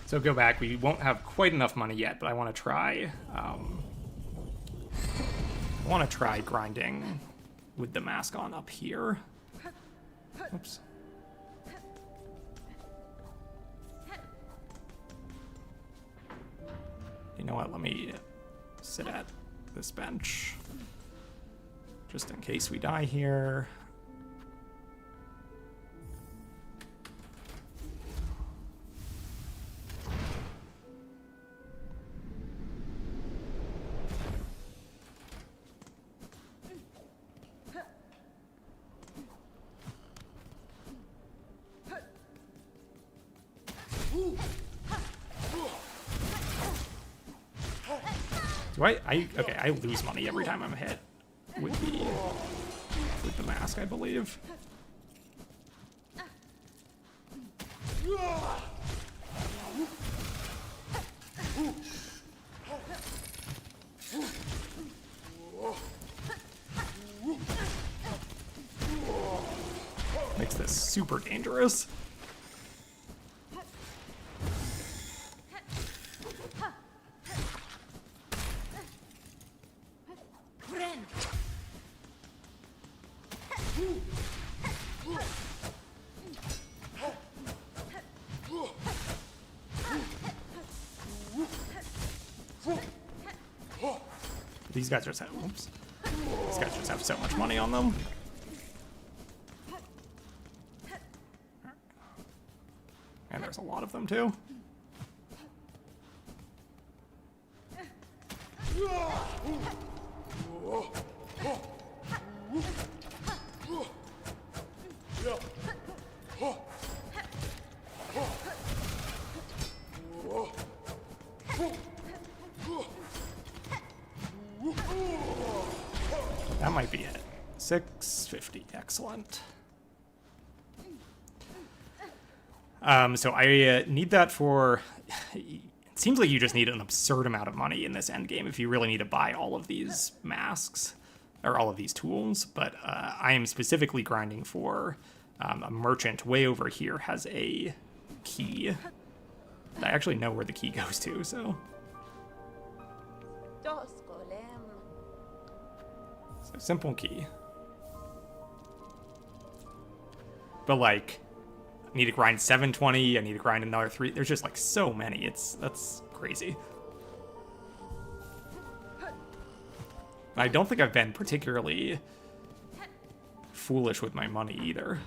So go back. We won't have quite enough money yet, but I want to try. Grinding with the mask on up here. Oops. You know what? Let me sit at this bench, just in case we die here. Okay, I lose money every time I'm hit with the mask, I believe. Makes this super dangerous. These guys just have, oops. These guys just have so much money on them. Bentham too. That might be it. 650, excellent. So I need that for... It seems like you just need an absurd amount of money in this endgame if you really need to buy all of these masks, or all of these tools, but I am specifically grinding for a merchant way over here has a key. I actually know where the key goes to, so... So simple key. But like, I need to grind 720, I need to grind another 3. There's just like so many. That's crazy. I don't think I've been particularly foolish with my money either.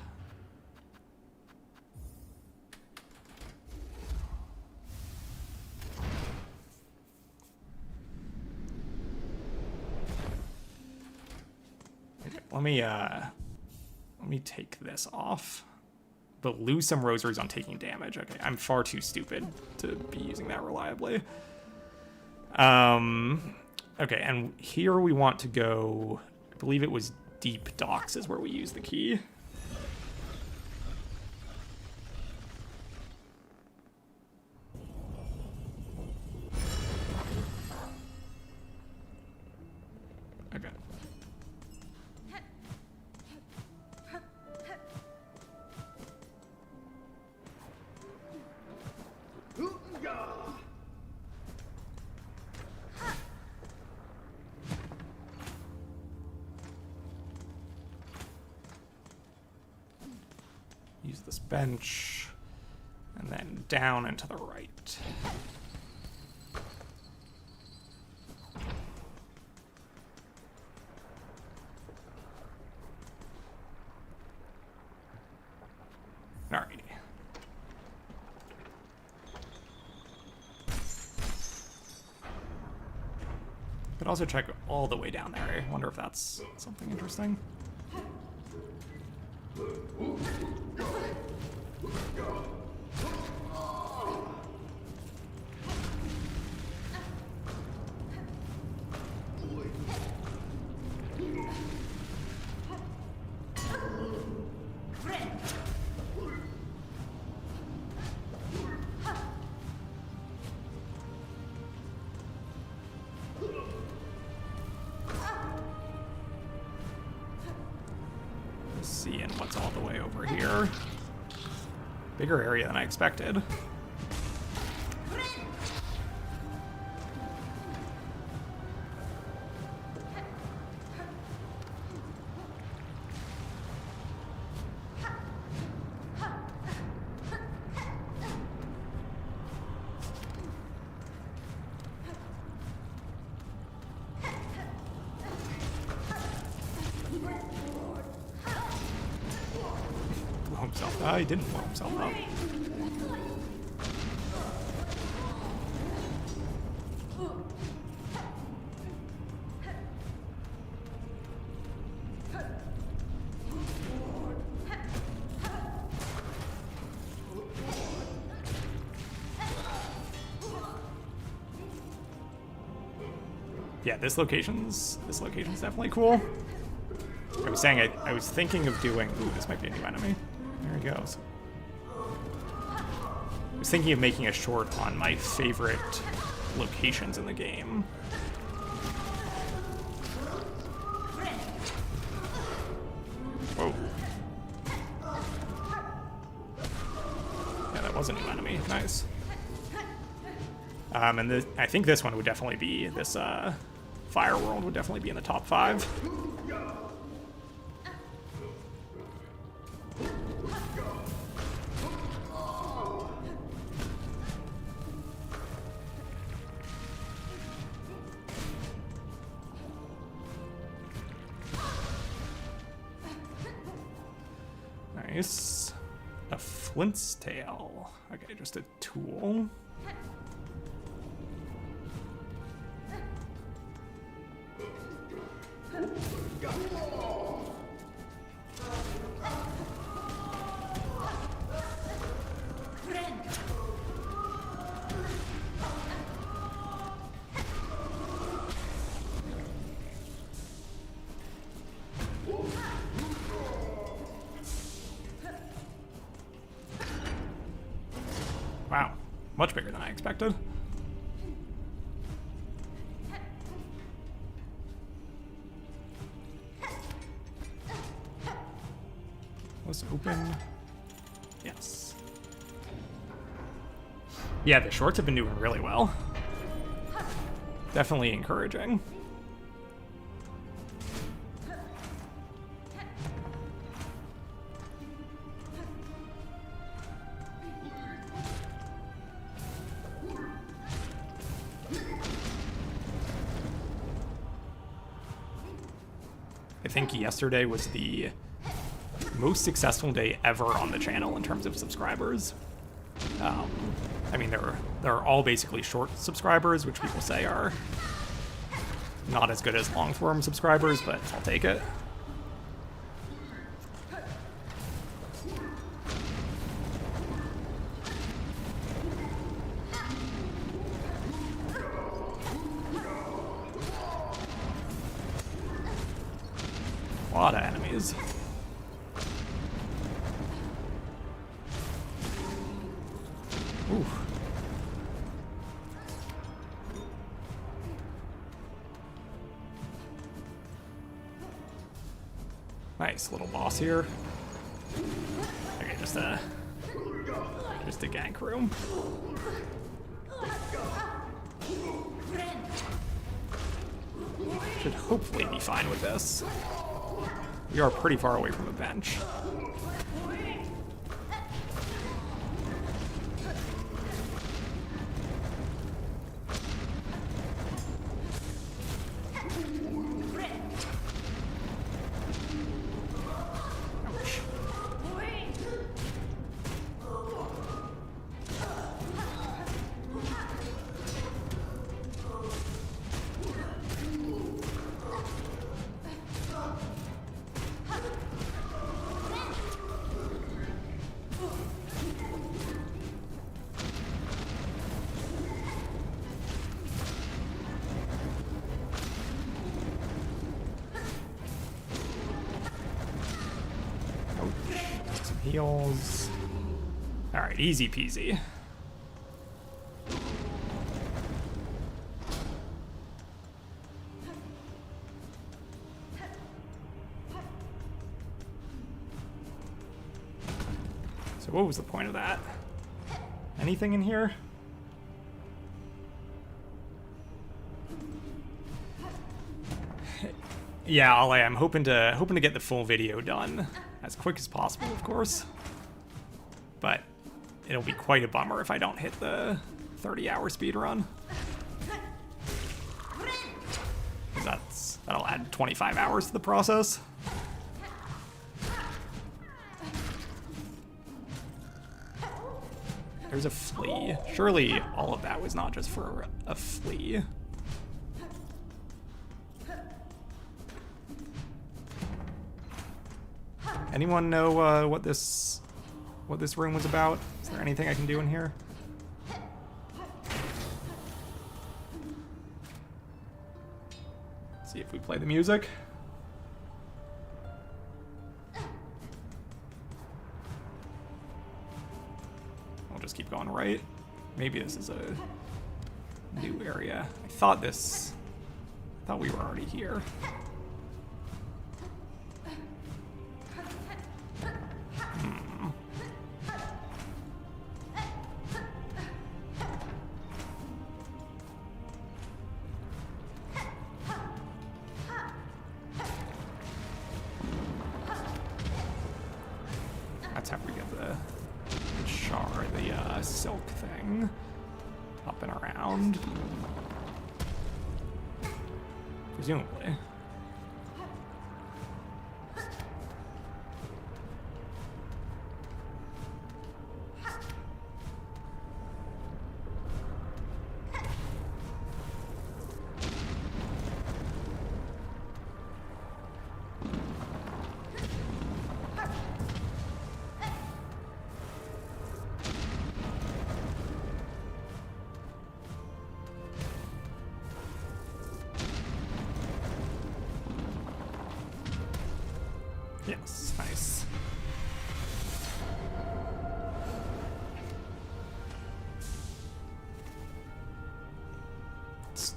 Let me take this off. But lose some rosaries on taking damage. Okay, I'm far too stupid to be using that reliably. Okay, and here we want to go, I believe it was Deep Docks is where we use the key. Okay. Use this bench, and then down and to the right. Alrighty. Could also check all the way down there. I wonder if that's something interesting. Seeing what's all the way over here. Bigger area than I expected. He didn't blow himself up. Yeah, this location's definitely cool. I was saying I was thinking of doing. Ooh, this might be a new enemy. There he goes. I was thinking of making a short on my favorite locations in the game. Whoa. Yeah, that was a new enemy. Nice. And I think this one would definitely be, this Fire World would definitely be in the top 5. Nice. A Flint's tail. Okay, just a tool. Wow, much bigger than I expected. Was open. Yes. Yeah, the shorts have been doing really well. Definitely encouraging. I think yesterday was the most successful day ever on the channel in terms of subscribers. I mean, they're all basically short subscribers, which people say are not as good as long-form subscribers, but I'll take it. A lot of enemies. Ooh. Nice little boss here. Okay, just a gank room. Should hopefully be fine with this. We are pretty far away from a bench. Heals. Alright, easy peasy. So what was the point of that? Anything in here? Yeah, I'm hoping to get the full video done as quick as possible, of course. But it'll be quite a bummer if I don't hit the 30-hour speedrun. That'll add 25 hours to the process. There's a flea. Surely all of that was not just for a flea. Anyone know what this room was about? Is there anything I can do in here? Let's see if we play the music. I'll just keep going right. Maybe this is a new area. I thought we were already here. That's how we get the silk thing up and around. Presumably.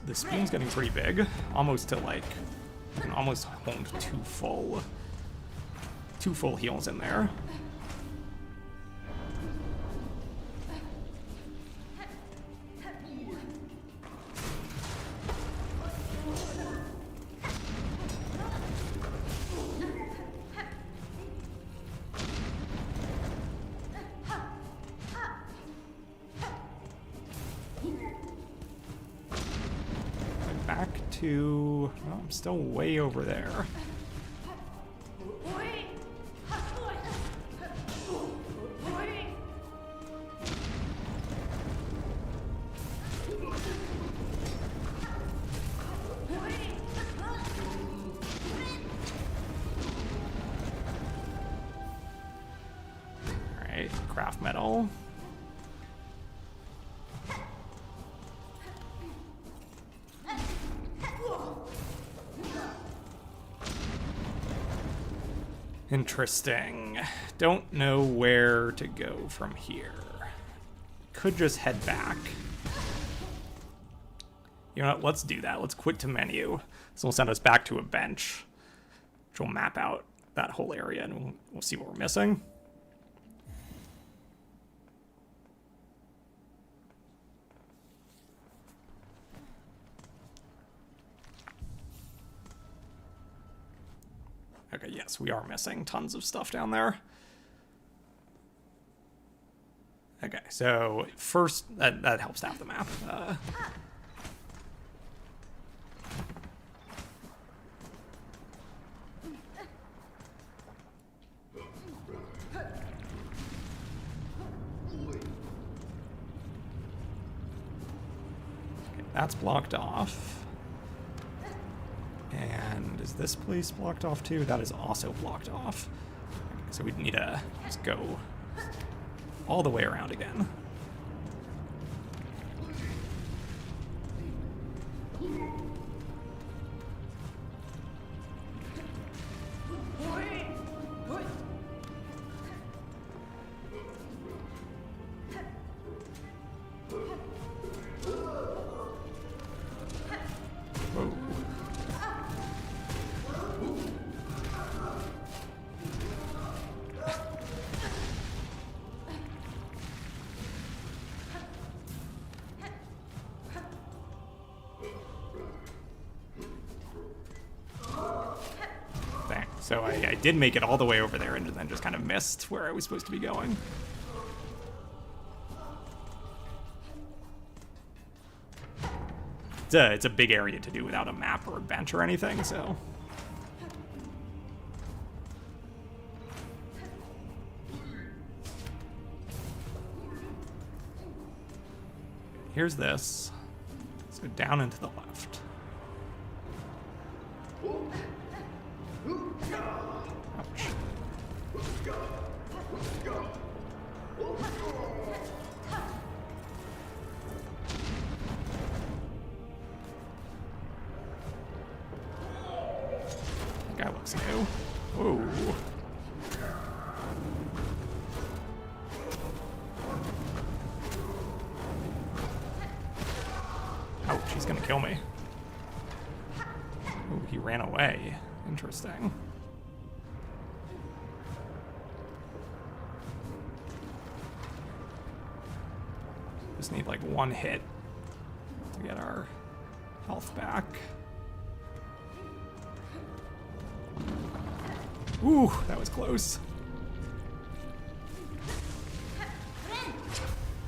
The spoon's getting pretty big, almost to like, you can almost hold two full heals in there. Back to, oh, I'm still way over there. Alright, craft metal. Interesting. Don't know where to go from here. Could just head back. You know what? Let's do that. Let's quit to menu. This will send us back to a bench, which will map out that whole area, and we'll see what we're missing. Okay, yes, we are missing tons of stuff down there. Okay, so first, that helps to have the map. Okay, that's blocked off. And is this place blocked off too? That is also blocked off. So we'd need to just go all the way around again. Whoa. So I did make it all the way over there and then just kind of missed where I was supposed to be going. It's a big area to do without a map or a bench or anything, so... Here's this. Let's go down and to the left. Ouch. That guy looks new. Whoa. Ouch, he's gonna kill me. Ooh, he ran away. Interesting. Just need like one hit to get our health back. Ooh, that was close.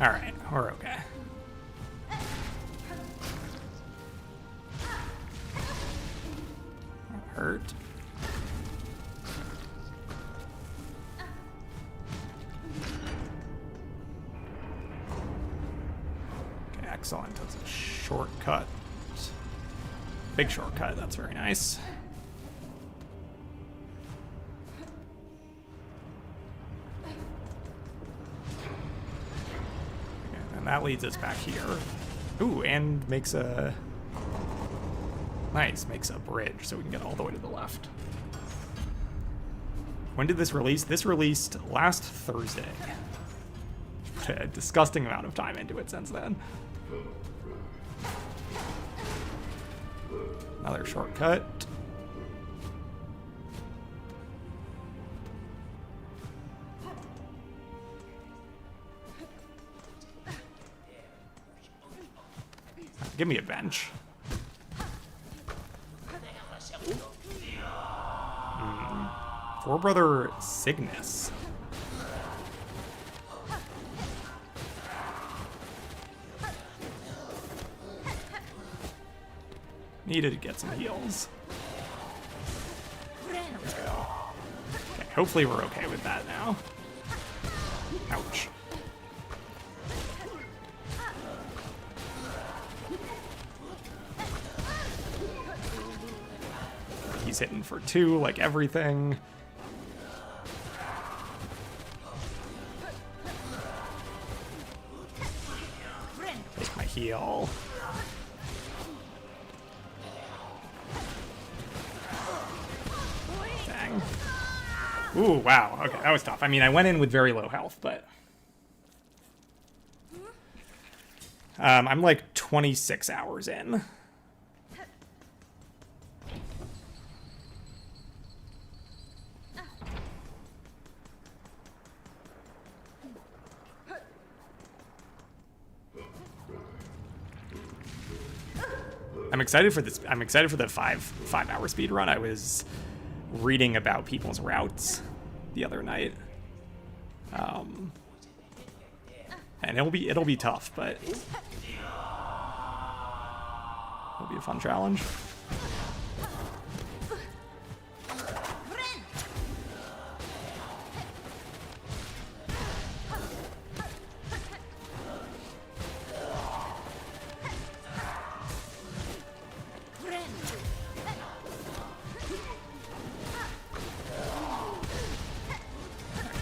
Alright, we're okay. That hurt. Okay, excellent. That's a shortcut. Big shortcut, that's very nice. That leads us back here. Ooh, and makes a... Nice, makes a bridge so we can get all the way to the left. When did this release? This released last Thursday. Put a disgusting amount of time into it since then. Another shortcut. Give me a bench. Four-brother Cygnus. Needed to get some heals. There we go. Okay, hopefully we're okay with that now. Ouch. He's hitting for 2, like everything. Take my heal. Dang. Ooh, wow. Okay, that was tough. I mean, I went in with very low health, but... I'm like 26 hours in. I'm excited for this. I'm excited for the 5-hour speed run. I was reading about people's routes the other night, and it'll be tough, but it'll be a fun challenge.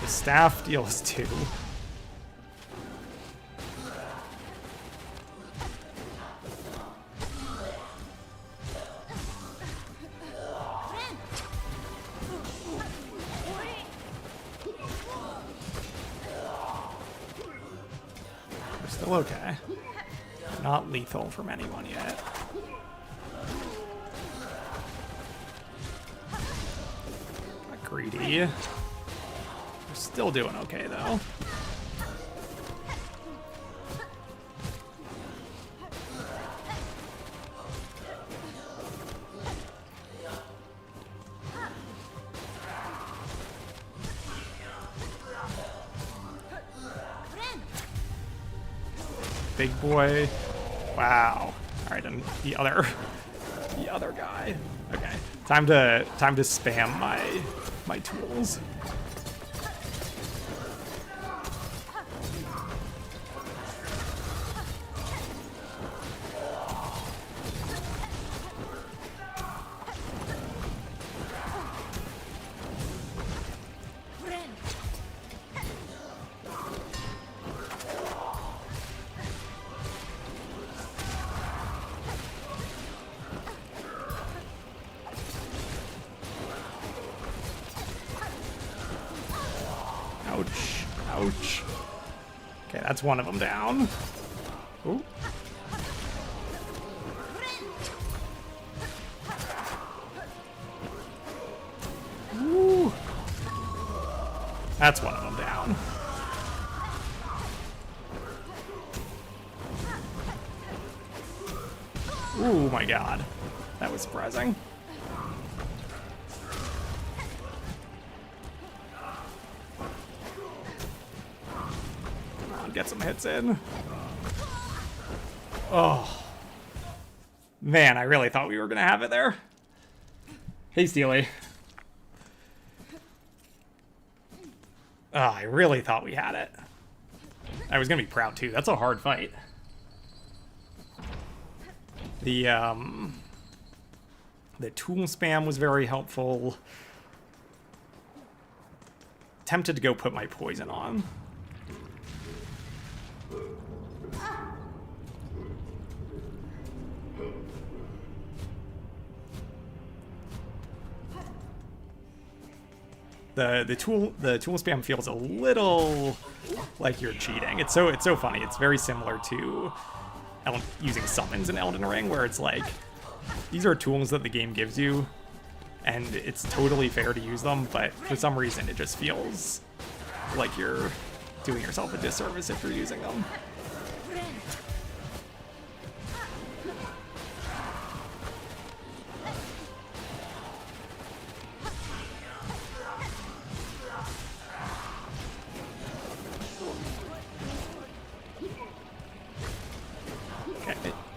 Staff deals 2. We're still okay. Not lethal from anyone yet. Got greedy. Still doing okay, though. Big boy. Wow. All right, and the other guy. Okay, time to spam my tools. Ouch. Ouch. Okay, that's one of them down. Ooh. Ooh. That's one of them down. Ooh, my God. That was surprising. Get some hits in. Oh. Man, I really thought we were going to have it there. Hey, Steely. Oh, I really thought we had it. I was going to be proud, too. That's a hard fight. The tool spam was very helpful. Tempted to go put my poison on. The tool spam feels a little like you're cheating. It's so funny. It's very similar to using summons in Elden Ring, where it's like these are tools that the game gives you, and it's totally fair to use them, but for some reason it just feels like you're doing yourself a disservice if you're using them.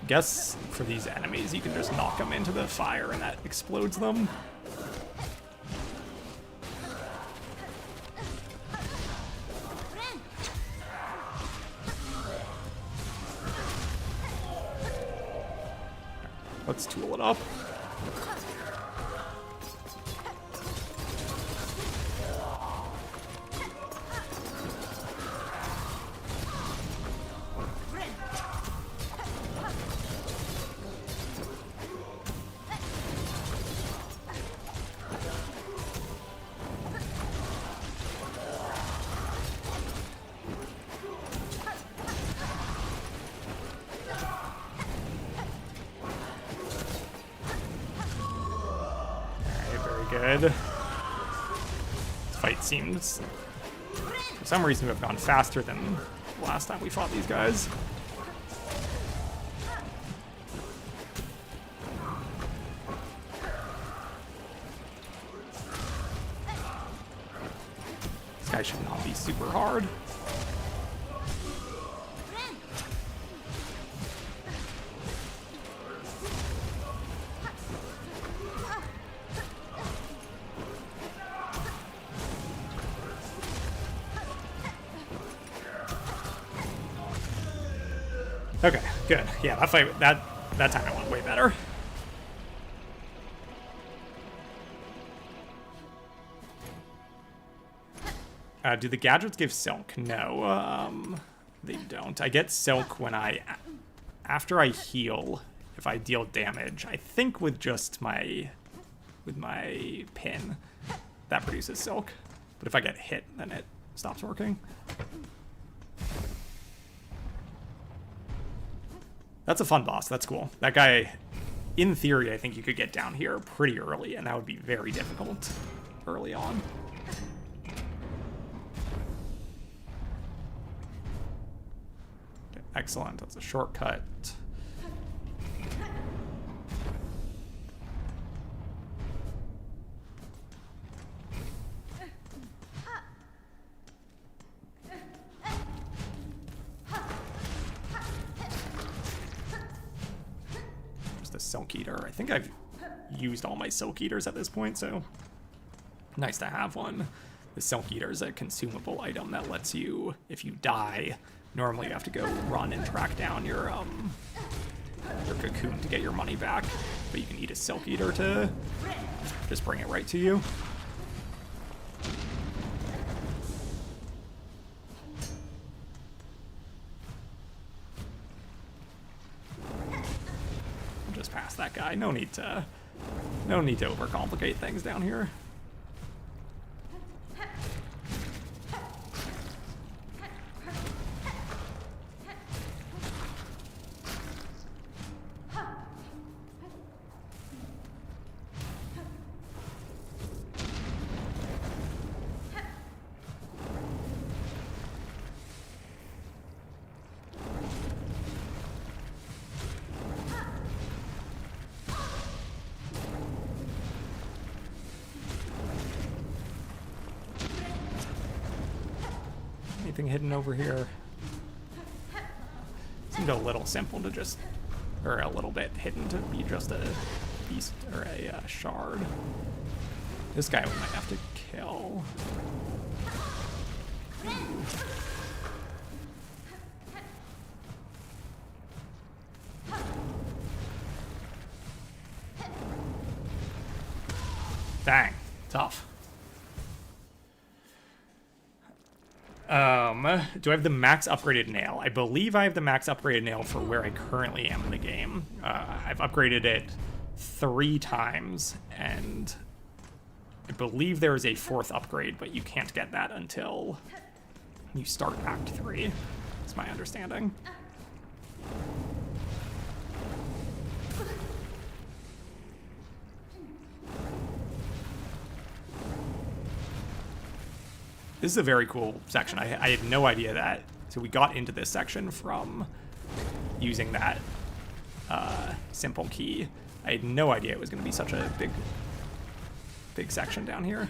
Guess for these enemies you can just knock them into the fire and that explodes them. Let's tool it up. Good. This fight seems, for some reason, to have gone faster than the last time we fought these guys. This guy should not be super hard. Okay, good. Yeah, that fight, that time I went way better. Do the gadgets give silk? No, they don't. I get silk when after I heal, if I deal damage. I think with just my pin, that produces silk. But if I get hit, then it stops working. That's a fun boss. That's cool. That guy, in theory, I think you could get down here pretty early, and that would be very difficult early on. Okay, excellent. That's a shortcut. Silk Eater. I think I've used all my Silk Eaters at this point, so nice to have one. The Silk Eater is a consumable item that lets you, if you die, normally you have to go run and track down your cocoon to get your money back, but you can eat a Silk Eater to just bring it right to you. Just past that guy. No need to overcomplicate things down here. Anything hidden over here? Seemed a little simple to just, or a little bit hidden to be just a beast or a shard. This guy we might have to kill. Dang, tough. Do I have the max upgraded nail? I believe I have the max upgraded nail for where I currently am in the game. I've upgraded it 3 times, and I believe there is a 4th upgrade, but you can't get that until you start Act 3. That's my understanding. This is a very cool section. I had no idea that. So we got into this section from using that simple key. I had no idea it was going to be such a big section down here.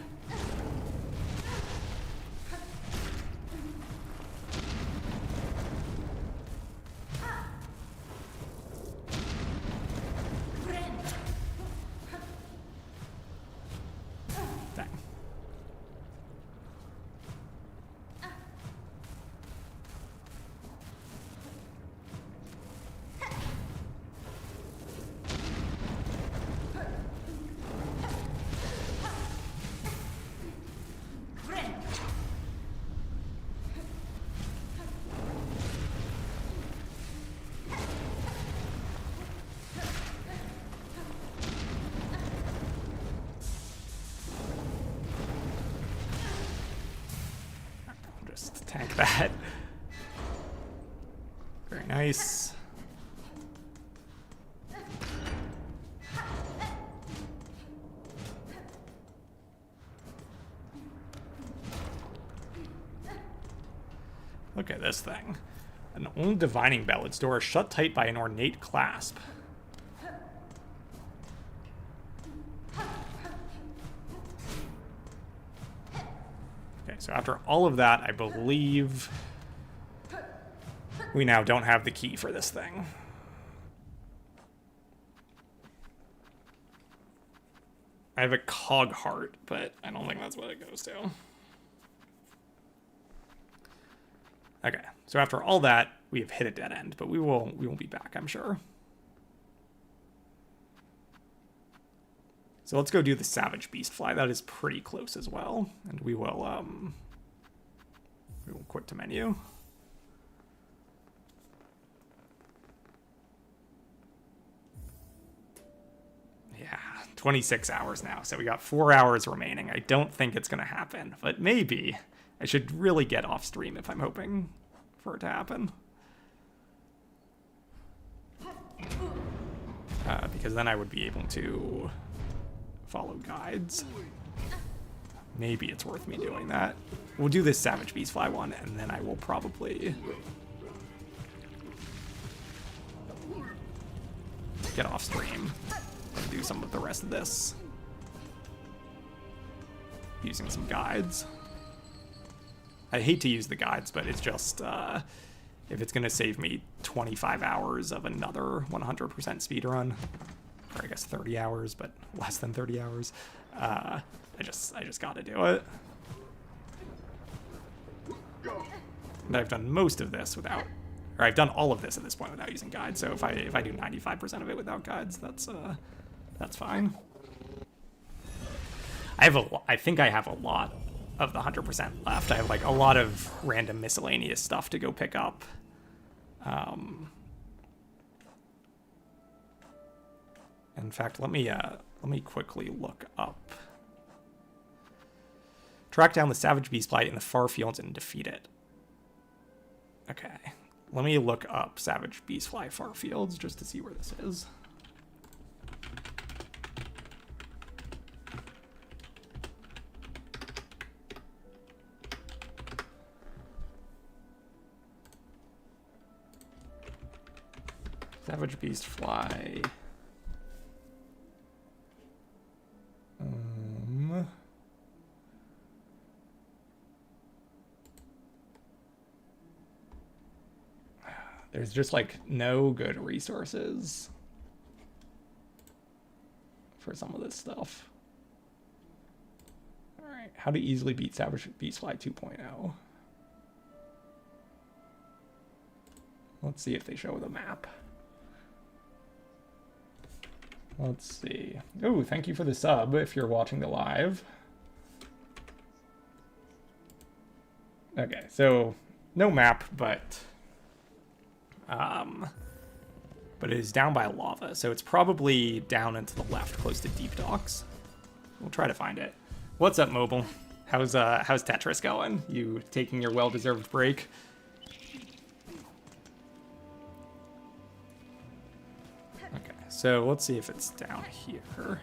Tank that. Very nice. Look at this thing. An old divining bell. Its door is shut tight by an ornate clasp. So after all of that, I believe we now don't have the key for this thing. I have a cog heart, but I don't think that's what it goes to. Okay, so after all that, we have hit a dead end, but we will be back, I'm sure. So let's go do the Savage Beastfly. That is pretty close as well. And we will quit to menu. Yeah, 26 hours now. So we got 4 hours remaining. I don't think it's going to happen, but maybe. I should really get off stream if I'm hoping for it to happen. Because then I would be able to follow guides. Maybe it's worth me doing that. We'll do this Savage Beastfly one, and then I will probably get off stream and do some of the rest of this using some guides. I hate to use the guides, but it's just if it's gonna save me 25 hours of another 100% speedrun, or I guess 30 hours, but less than 30 hours, I just gotta do it. And I've done most of this without, or I've done all of this at this point without using guides. So if I do 95% of it without guides, that's fine. I think I have a lot of the 100% left. I have like a lot of random miscellaneous stuff to go pick up. In fact, let me quickly look up. Track down the Savage Beastfly in the far fields and defeat it. Okay, let me look up Savage Beastfly far fields just to see where this is. Savage Beastfly. There's just like no good resources for some of this stuff. All right, how to easily beat Savage Beastfly 2.0. Let's see if they show the map. Let's see. Oh, thank you for the sub if you're watching the live. Okay, so no map, but it is down by lava, so it's probably down and to the left, close to Deep Docks. We'll try to find it. What's up, Mobile? How's Tetris going? You taking your well-deserved break? Okay, so let's see if it's down here.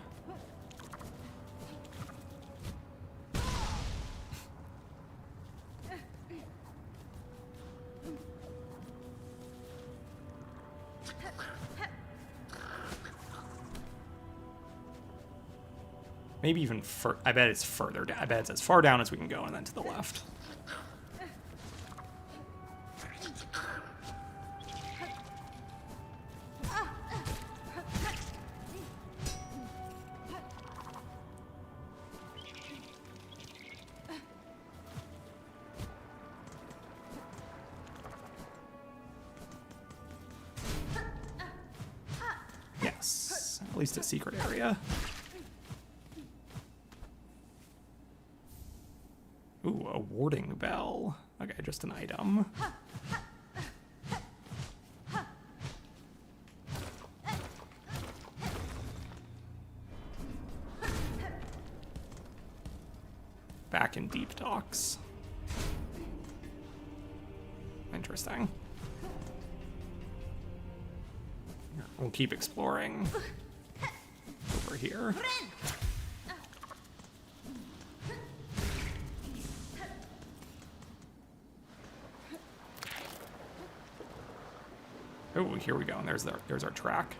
Maybe even I bet it's further down. I bet it's as far down as we can go and then to the left. Yes, at least a secret area. Ooh, a warding bell. Okay, just an item. Back in deep docks. Interesting. We'll keep exploring over here. Oh, here we go, and there's our track.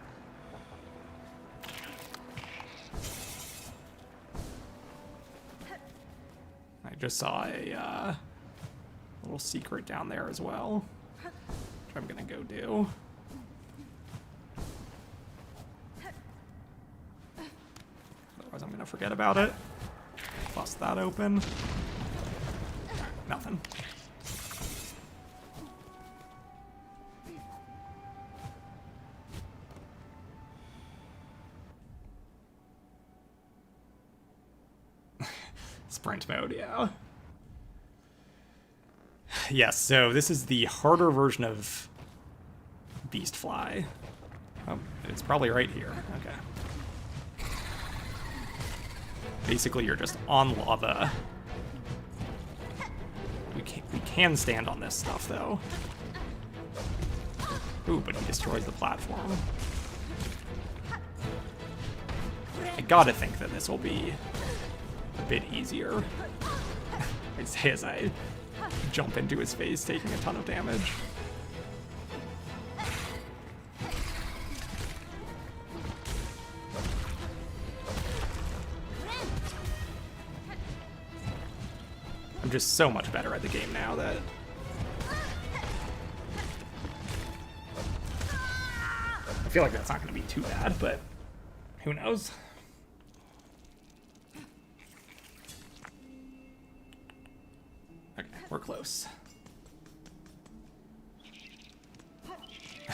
I just saw a little secret down there as well, which I'm gonna go do. Otherwise I'm gonna forget about it. Bust that open. Nothing. Sprint mode, yeah. Yes, so this is the harder version of Beastfly. Oh, it's probably right here. Okay. Basically, you're just on lava. We can stand on this stuff, though. Ooh, but he destroys the platform. I gotta think that this will be a bit easier. I'd say as I jump into his face, taking a ton of damage. I'm just so much better at the game now that I feel like that's not going to be too bad, but who knows? Okay, we're close.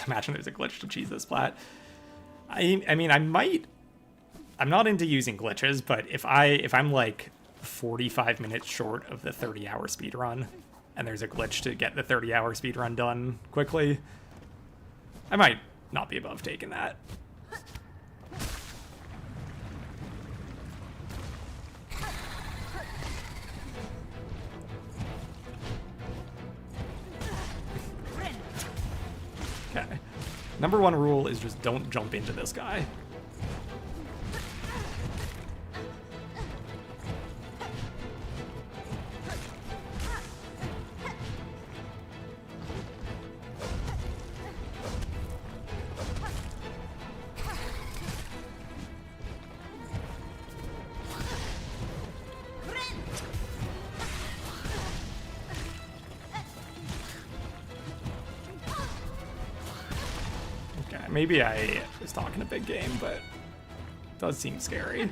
Imagine there's a glitch to cheese this plat. I mean, I'm not into using glitches, but if I'm like 45 minutes short of the 30-hour speedrun, and there's a glitch to get the 30-hour speedrun done quickly, I might not be above taking that. Okay. Number one rule is just don't jump into this guy. Maybe I was talking a big game, but it does seem scary.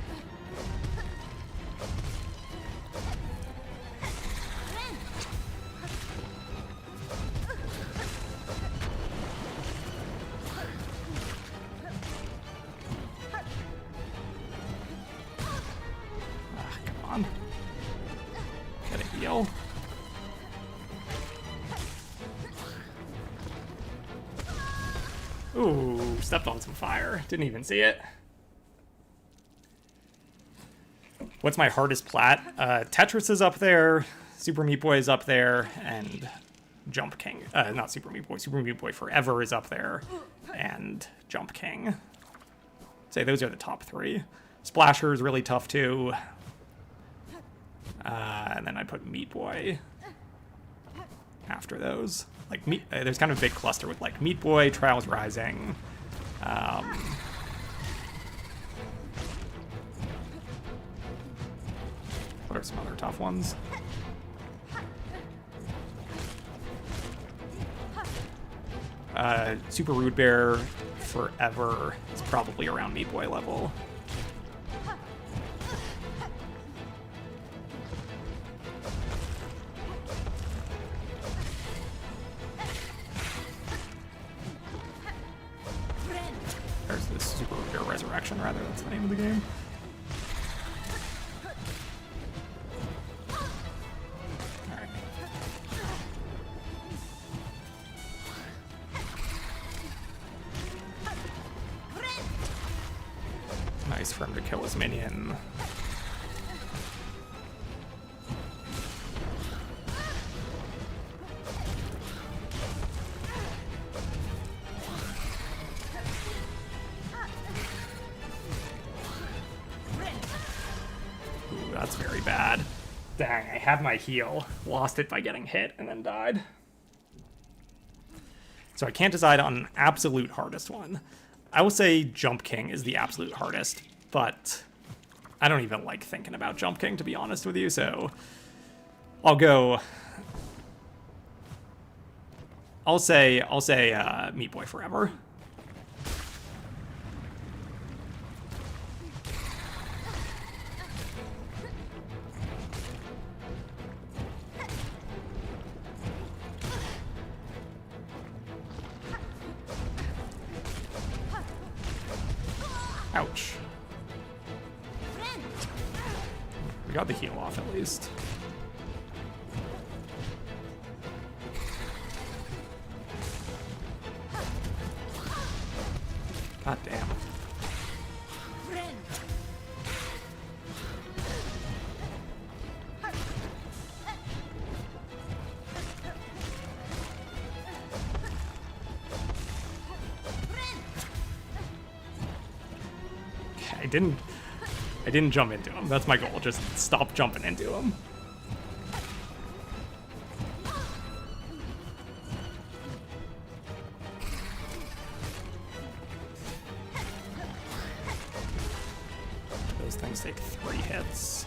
Ah, come on. Get a heal. Ooh, stepped on some fire. Didn't even see it. What's my hardest plat? Tetris is up there, Super Meat Boy is up there, and Jump King. Not Super Meat Boy. Super Meat Boy Forever is up there, and Jump King. I'd say those are the top three. Splasher is really tough too. And then I put Meat Boy after those. Like there's kind of a big cluster with like Meat Boy, Trials Rising, There's some other tough ones. Super Rude Bear forever is probably around Meat Boy level. There's this Super Rude Bear Resurrection, rather, that's the name of the game. Nice for him to kill his minion. Ooh, that's very bad. Dang, I had my heal, lost it by getting hit, and then died. So I can't decide on an absolute hardest one. I will say Jump King is the absolute hardest, but I don't even like thinking about Jump King, to be honest with you, so I'll say Meat Boy Forever. Ouch. We got the heal off at least. God damn. I didn't jump into him. That's my goal. Just stop jumping into him. Those things take 3 hits.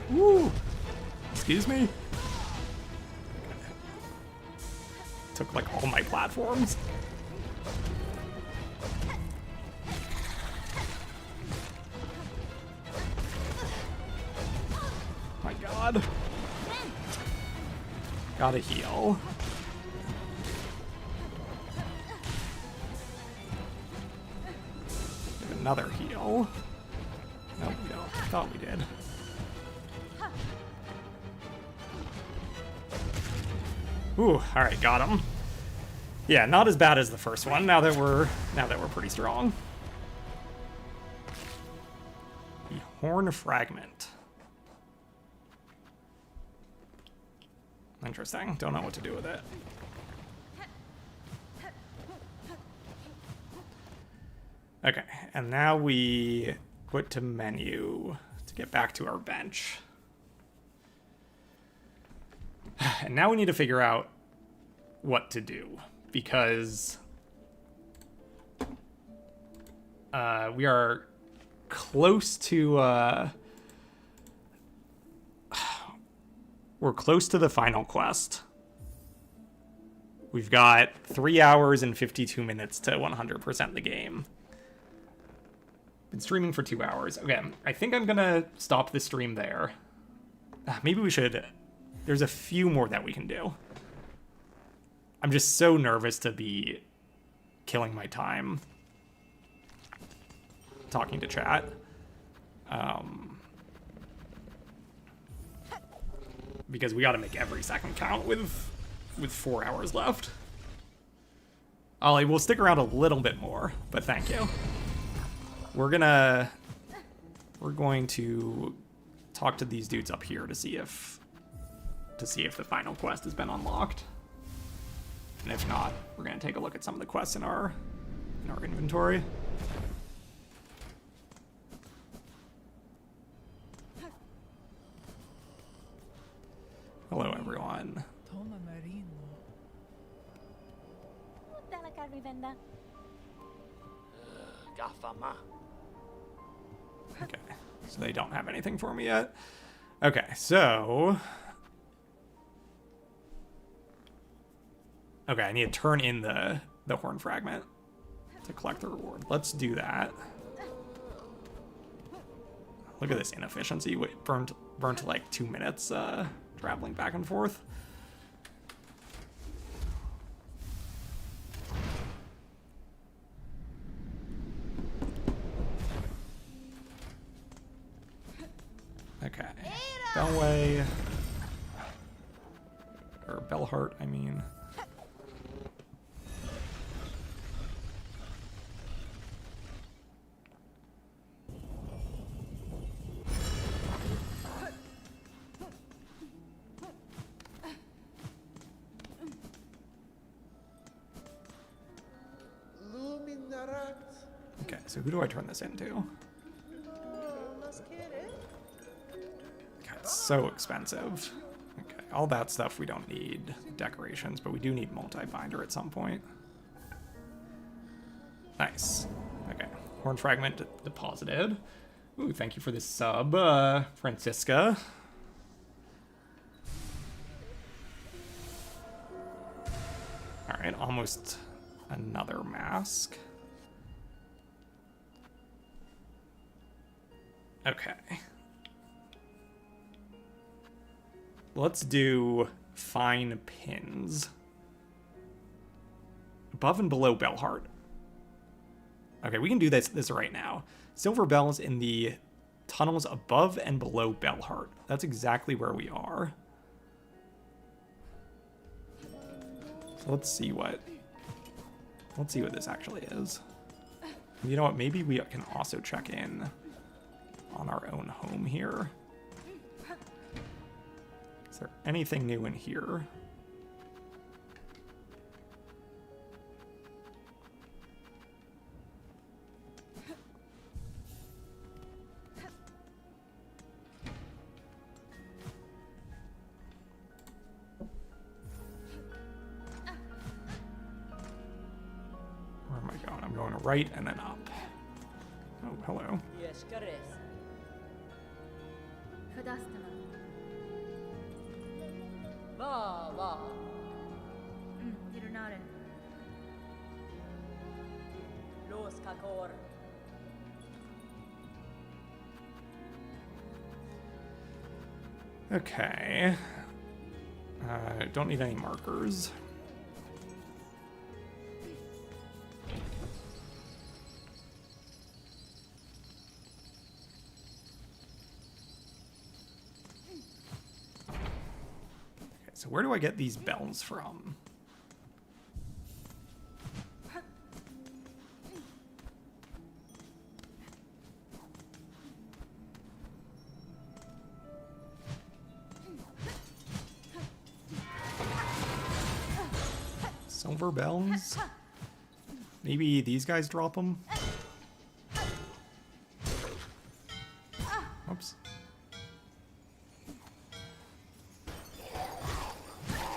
Woo! Excuse me? Took like all my platforms. My god. Gotta heal. Another heal. No, we don't. I thought we did. Ooh, alright, got him. Yeah, not as bad as the first one, now that we're pretty strong. The Horn Fragment. Interesting. Don't know what to do with it. Okay, and now we put to menu to get back to our bench. And now we need to figure out what to do, because we are close to we're close to the final quest. We've got 3 hours and 52 minutes to 100% the game. Been streaming for 2 hours. Okay, I think I'm gonna stop the stream there. Maybe we should. There's a few more that we can do. I'm just so nervous to be killing my time talking to chat. Because we gotta make every second count with 4 hours left. Ollie, we'll stick around a little bit more, but thank you. We're going to talk to these dudes up here to see if the final quest has been unlocked. And if not, we're gonna take a look at some of the quests in our inventory. Hello, everyone. Gafama. Okay, so they don't have anything for me yet. Okay, so... Okay, I need to turn in the horn fragment to collect the reward. Let's do that. Look at this inefficiency. Burned like 2 minutes traveling back and forth. Okay. Bellway. Or Bellheart, I mean. Okay, so who do I turn this into? God, it's so expensive. Okay, all that stuff we don't need. Decorations, but we do need multi-binder at some point. Nice. Okay, horn fragment deposited. Ooh, thank you for this sub, Francisca. Alright, almost another mask. Okay. Let's do fine pins. Above and below Bellheart. Okay, we can do this right now. Silver bells in the tunnels above and below Bellheart. That's exactly where we are. So let's see what this actually is. You know what? Maybe we can also check in on our own home here. Is there anything new in here? Where am I going? I'm going right and then up. Oh, hello. Yes, Caress. Va, va. Los Kakor. Okay. Don't need any markers. Okay, so where do I get these bells from? Silver bells? Maybe these guys drop them? Oops.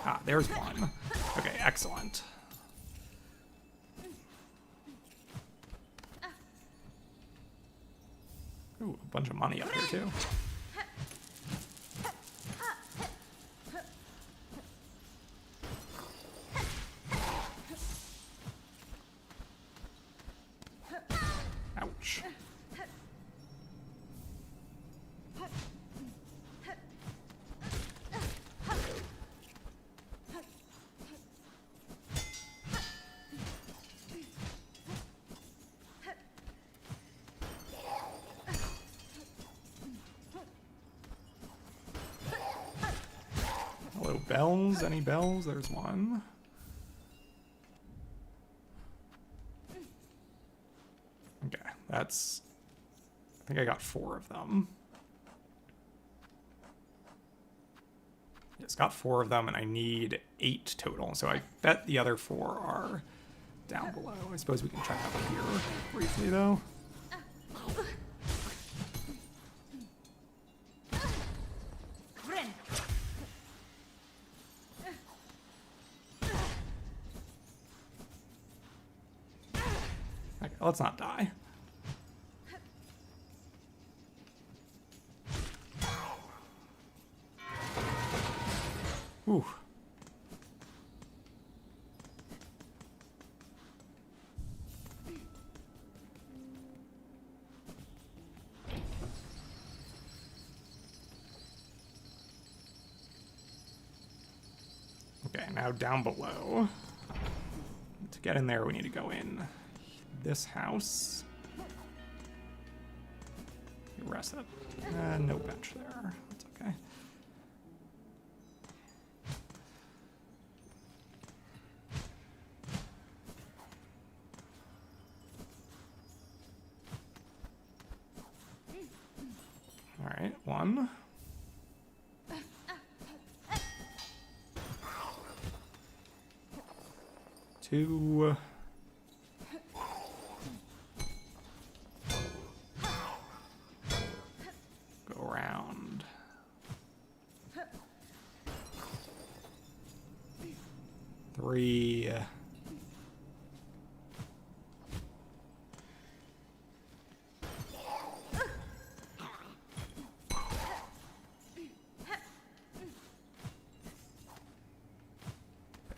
Ah, there's one. Okay, excellent. Ooh, a bunch of money up here, too. Ouch. Hello, bells? Any bells? There's one. Okay, that's... I think I got 4 of them. It's got 4 of them, and I need 8 total. So I bet the other 4 are down below. I suppose we can check up here briefly, though. Okay, let's not die. Ooh. Okay, now down below. To get in there, we need to go in this house. The rest of it. No bench there. That's okay. All right, 1. 2. Go around. 3.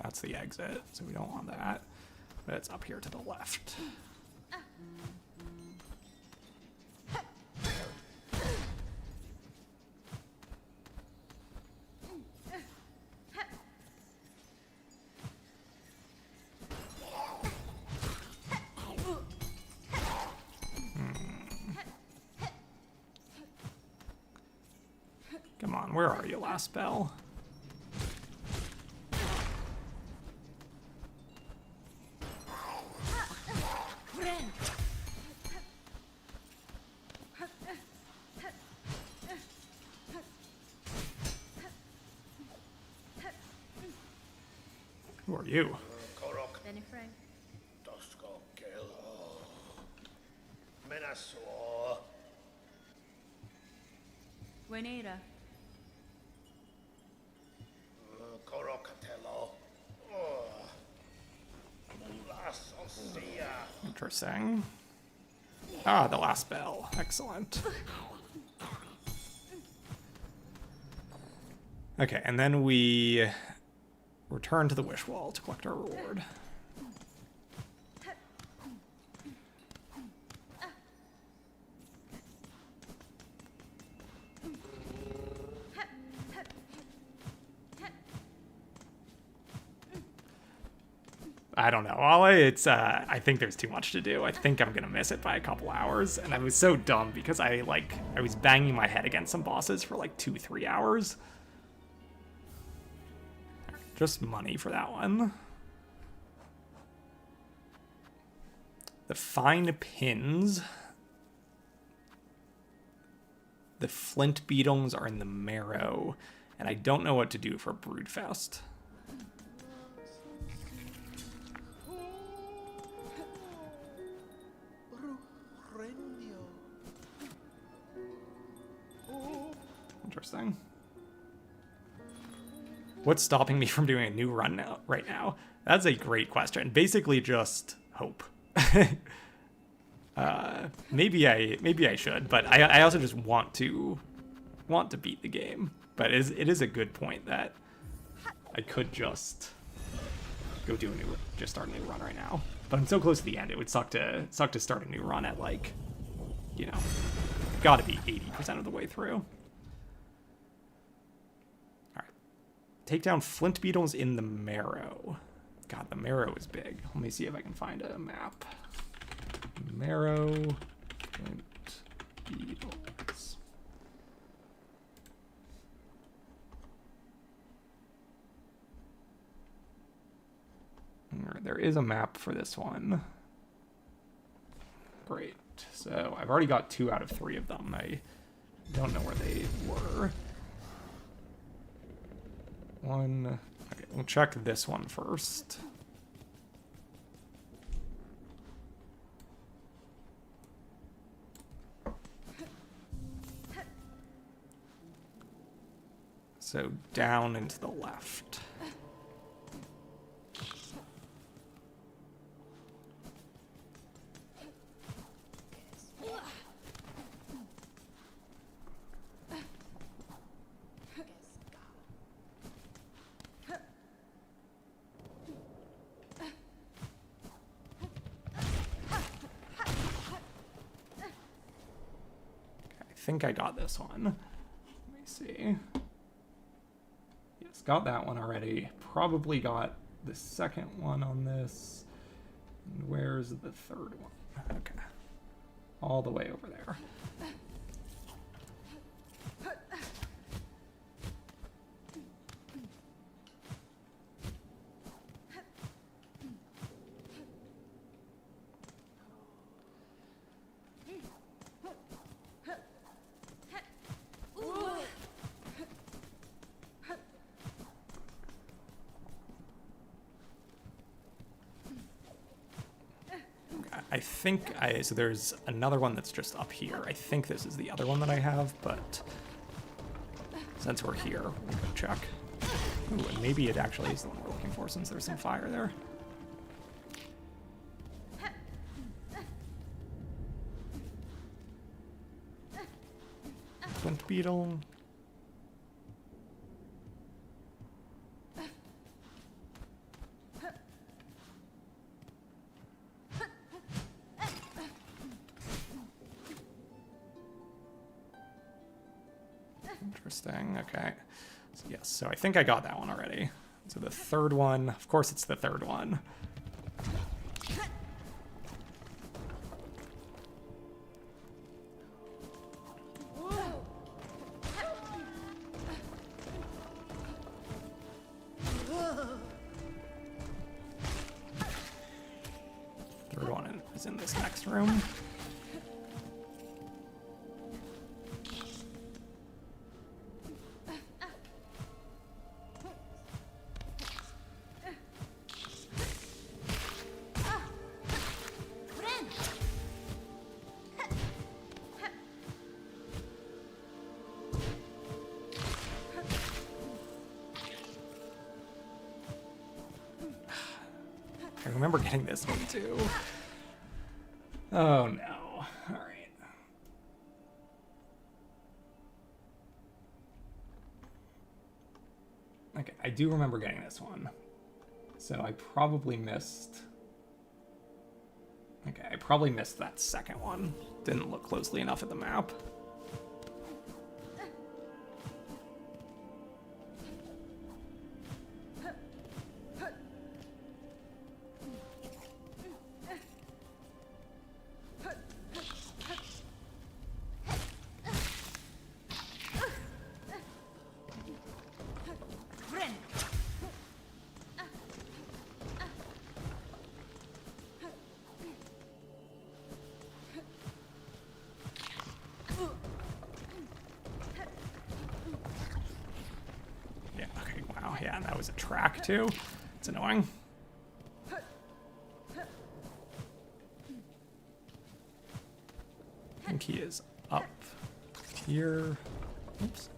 That's the exit, so we don't want that. But it's up here to the left. Come on, where are you, last spell? Who are you? Buenera. Interesting. Ah, the last bell. Excellent. Okay, and then we return to the wish wall to collect our reward. I don't know, Ollie. It's I think there's too much to do. I think I'm gonna miss it by a couple hours, and I was so dumb because I was banging my head against some bosses for like 2-3 hours. Just money for that one. The fine pins. The flint beetles are in the marrow, and I don't know what to do for Broodfest. Interesting. What's stopping me from doing a new run right now? That's a great question. Basically, just hope. Maybe I should, but I also just want to beat the game. But it is a good point that I could just go do start a new run right now. But I'm so close to the end. It would suck to start a new run at got to be 80% of the way through. Take down flint beetles in the marrow. God, the marrow is big. Let me see if I can find a map. Marrow, flint beetles. There is a map for this one. Great. So I've already got 2 out of 3 of them. I don't know where they were. one. Okay, we'll check this one first. So down and to the left. I think I got this one. Let me see. Yes, got that one already. Probably got the second one on this. And where's the third one? Okay. All the way over there. So there's another one that's just up here. I think this is the other one that I have, but since we're here, we'll go check. Ooh, and maybe it actually is the one we're looking for since there's some fire there. Flint beetle. Interesting. Okay. So, yes. So I think I got that one already. So the third one. Of course, it's the third one. Third one is in this next room. I remember getting this one too. Oh no. Alright. Okay, I do remember getting this one. So I probably missed... Okay, I probably missed that second one. Didn't look closely enough at the map. Yeah, and that was a track too. It's annoying. I think he is up here. Oops.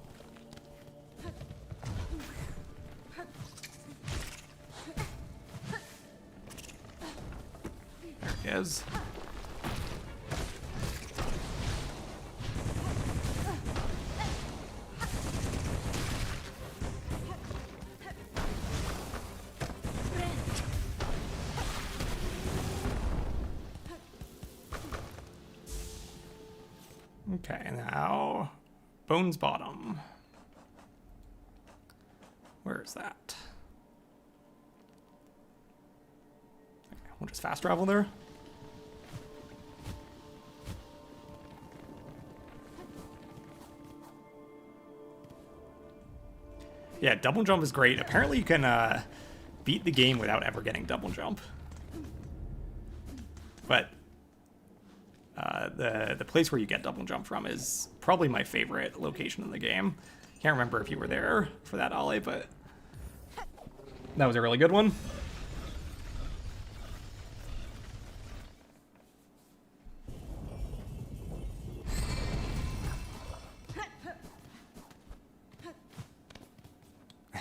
There he is. Okay, now Bones Bottom. Where is that? Okay, we'll just fast travel there. Yeah, double jump is great. Apparently you can beat the game without ever getting double jump. But the place where you get double jump from is probably my favorite location in the game. Can't remember if you were there for that, Ollie, but That was a really good one.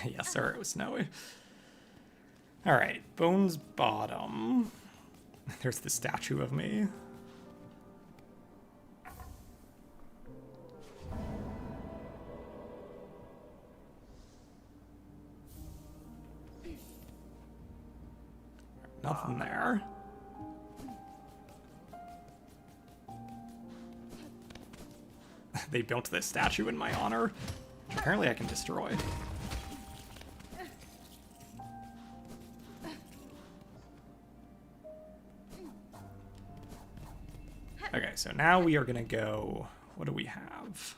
Yes, sir, it was snowy. All right, Bones Bottom. There's the statue of me. Nothing there. They built this statue in my honor, which apparently I can destroy. Okay, so now we are gonna go, what do we have?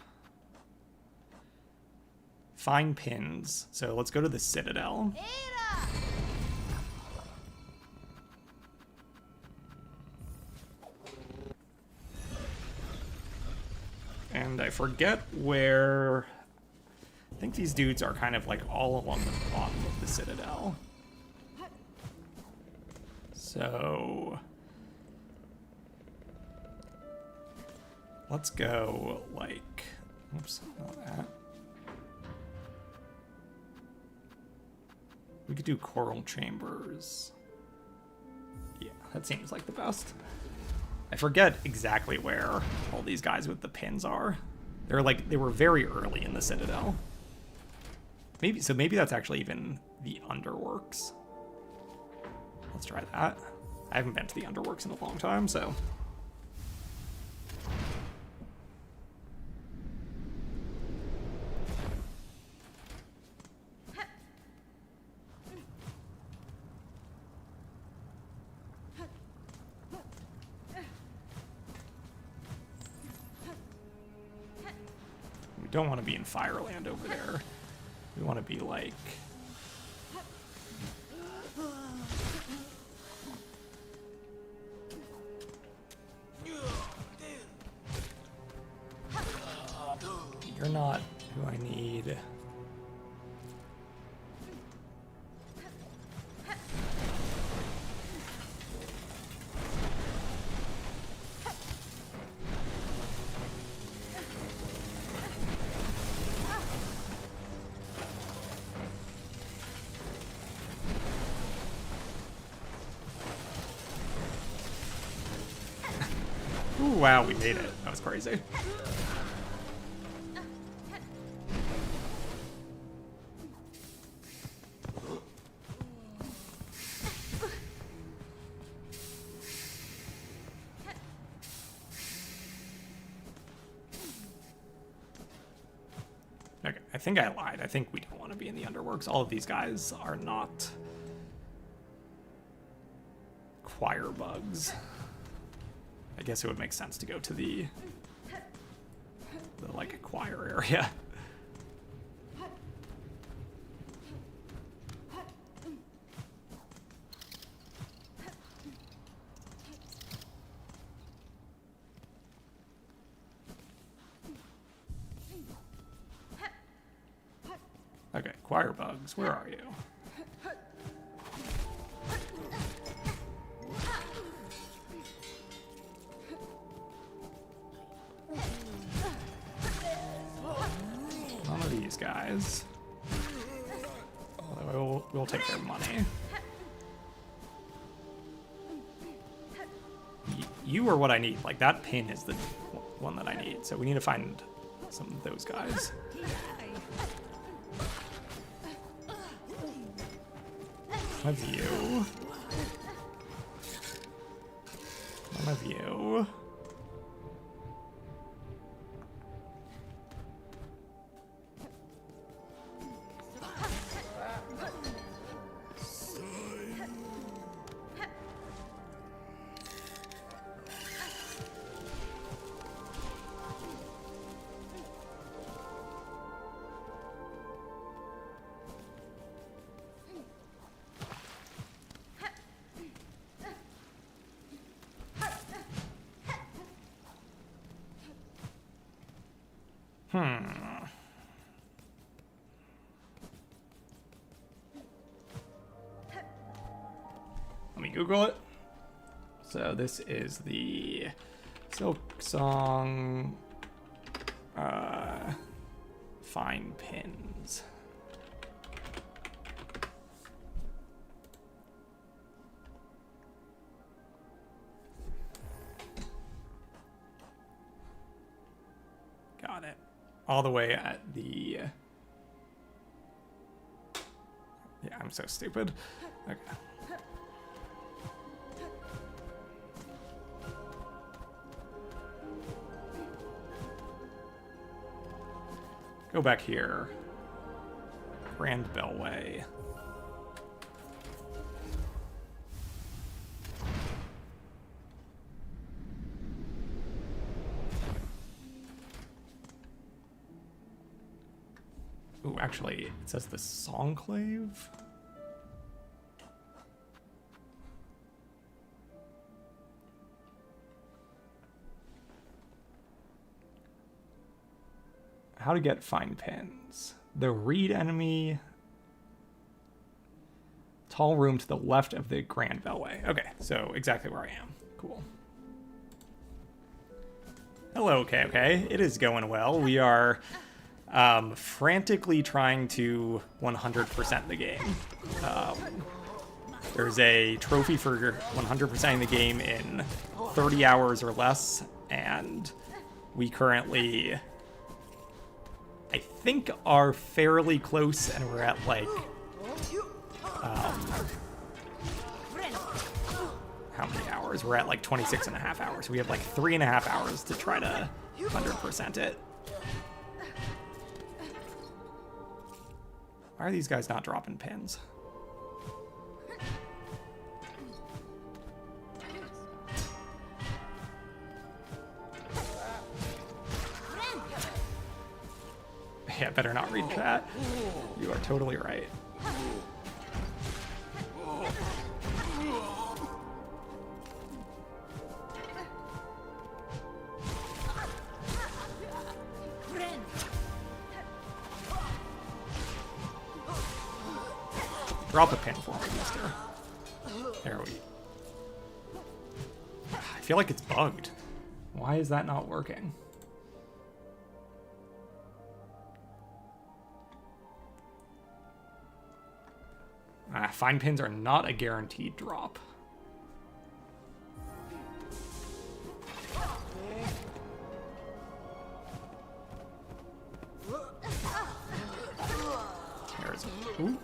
Find pins. So let's go to the Citadel. And I forget where... I think these dudes are kind of like all along the bottom of the Citadel. So... let's go, like... oops, not that. We could do Coral Chambers. Yeah, that seems like the best. I forget exactly where all these guys with the pins are. They're like, they were very early in the Citadel. Maybe that's actually even the Underworks. Let's try that. I haven't been to the Underworks in a long time, so... we don't want to be in Fireland over there. We want to be like... you're not who I need. Ooh, wow, we made it. That was crazy. Okay, I think I lied. I think we don't want to be in the Underworks. All of these guys are not choir bugs. I guess it would make sense to go to the like choir area. Okay, choir bugs, where are you? None of these guys. Although we'll take their money. You are what I need. Like, that pin is the one that I need. So we need to find some of those guys. One of you. One of you. Google it. So this is the Silksong find pins. Got it. All the way at the... Yeah, I'm so stupid. Okay. Go back here. Grand Bellway. Ooh, actually, it says the Songclave. How to get fine pins. The reed enemy. Tall room to the left of the Grand Bellway. Okay, so exactly where I am. Cool. Hello, okay. It is going well. We are frantically trying to 100% the game. There's a trophy for 100%ing the game in 30 hours or less, and we currently... I think are fairly close, and we're at like how many hours? We're at like 26 and a half hours. We have like 3.5 hours to try to 100% it. Why are these guys not dropping pins? Yeah, better not read chat. You are totally right. Drop a pin for me, mister. There we... I feel like it's bugged. Why is that not working? Fine pins are not a guaranteed drop.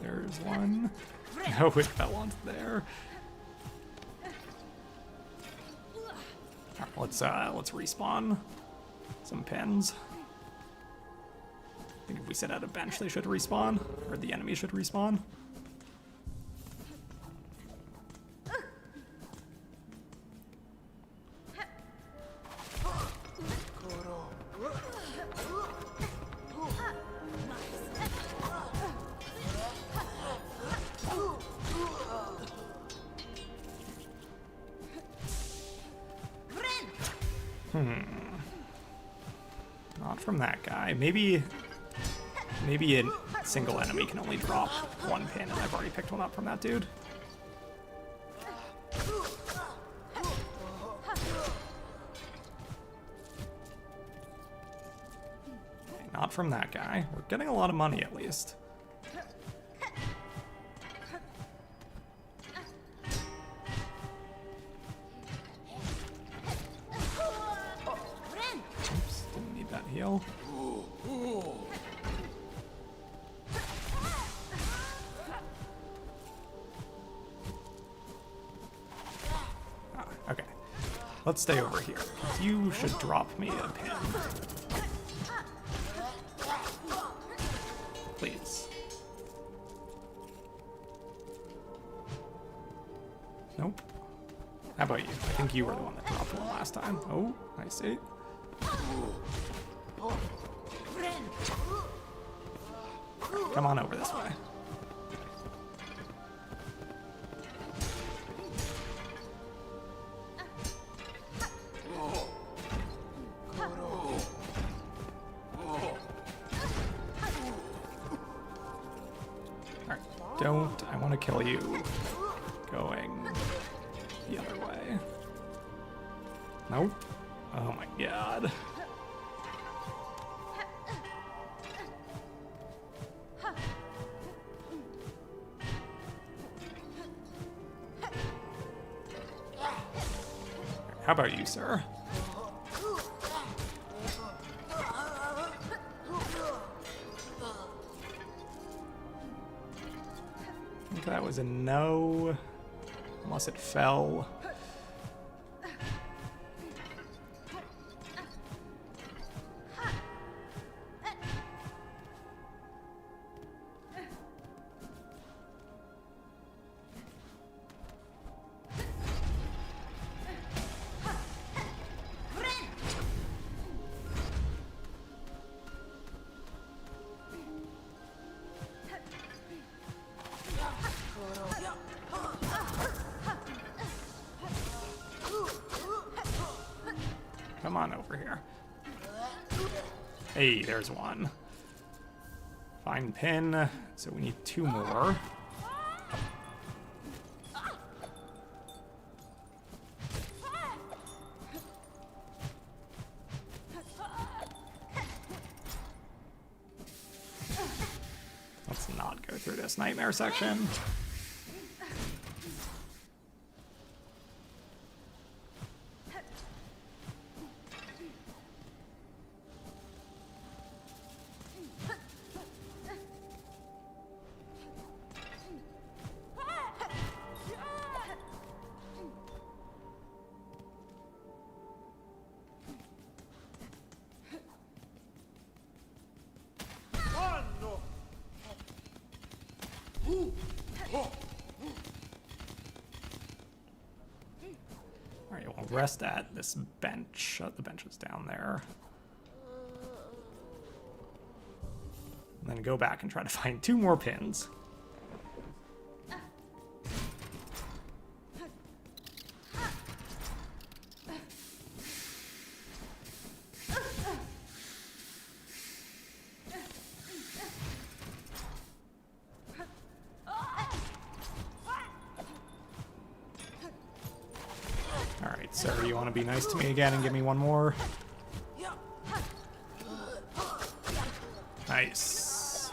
There's one. No, it fell onto there. Alright, let's respawn some pins. I think if we set out a bench, they should respawn, or the enemy should respawn. Not from that guy. Maybe a single enemy can only drop one pin, and I've already picked one up from that dude. Okay, not from that guy. We're getting a lot of money at least. Heal. Okay. Let's stay over here. You should drop me a pin. Please. Nope. How about you? I think you were the one that dropped one last time. Oh, I see. Come on over this way. Alright, I want to kill you. Going the other way. Nope. Oh my god. How about you, sir? I think that was a no, unless it fell. Come on over here. Hey, there's one. Fine pin. So we need 2 more. Let's not go through this nightmare section. Alright, we'll rest at this bench. The bench is down there. And then go back and try to find 2 more pins. Alright, sir, you want to be nice to me again and give me 1 more? Nice.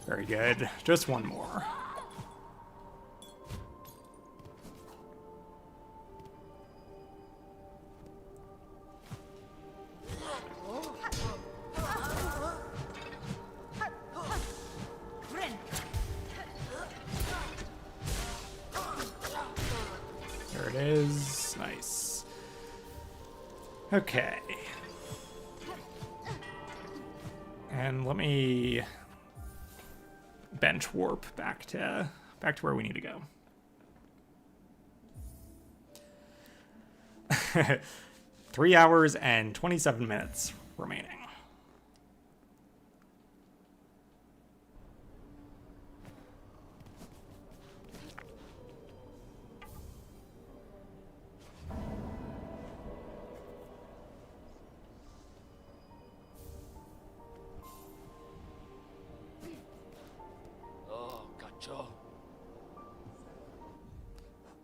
Very good. Just 1 more. There it is. Nice. Okay. And let me bench warp back to where we need to go. 3 hours and 27 minutes remaining.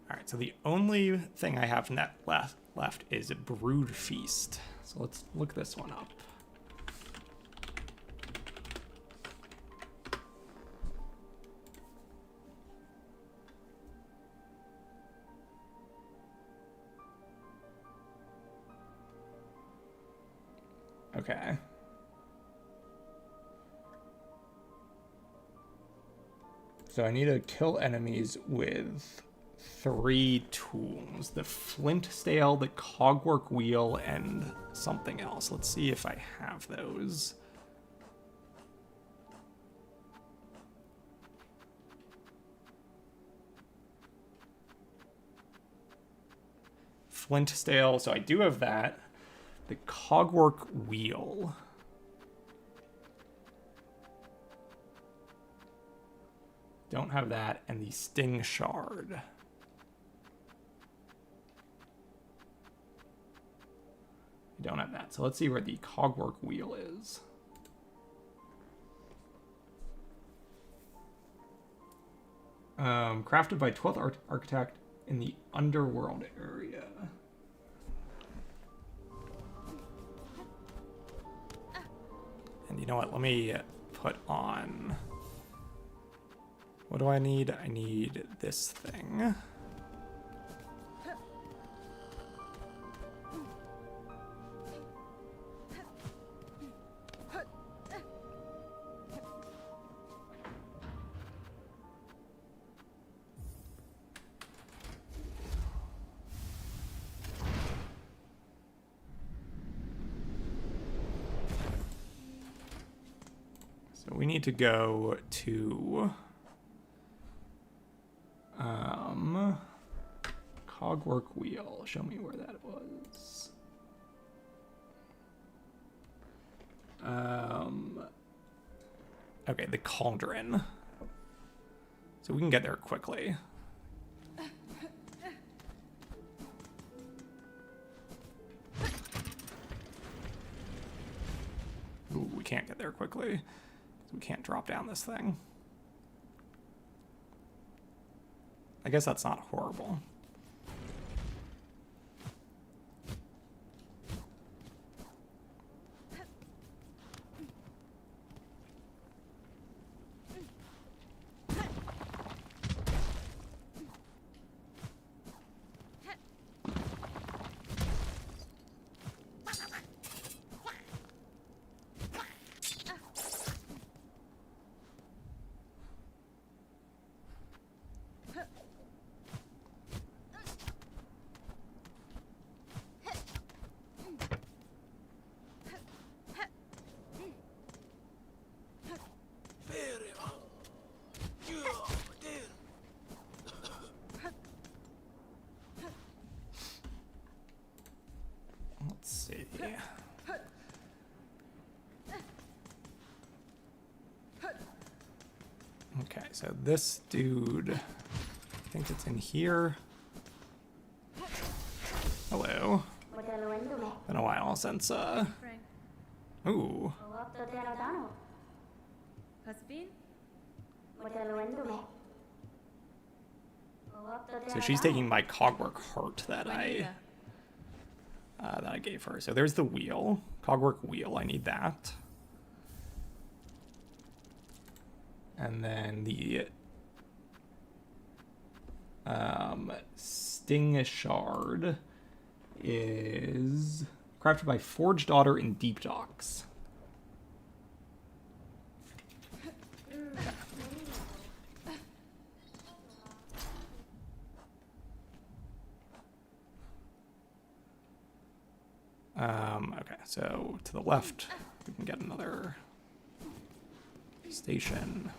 Alright, so the only thing I have net left is Brood Feast. So let's look this one up. Okay. So I need to kill enemies with 3 tools. The flint stale, the cogwork wheel, and something else. Let's see if I have those. Flint stale, so I do have that. The cogwork wheel. Don't have that, and the sting shard. I don't have that, so let's see where the cogwork wheel is. Crafted by 12th architect in the underworld area. And you know what? Let me put on... What do I need? I need this thing. So we need to go to Cogwork Wheel. Show me where that was. Okay, the Cauldron. So we can get there quickly. Ooh, we can't get there quickly. We can't drop down this thing. I guess that's not horrible. Let's see. Okay, so this dude, I think it's in here. Hello. Been a while since, Ooh. So she's taking my Cogwork heart that I gave her. So there's the wheel. Cogwork wheel, I need that. And then the Sting Shard is crafted by Forge Daughter in Deep Docks. Okay, so to the left, we can get another station.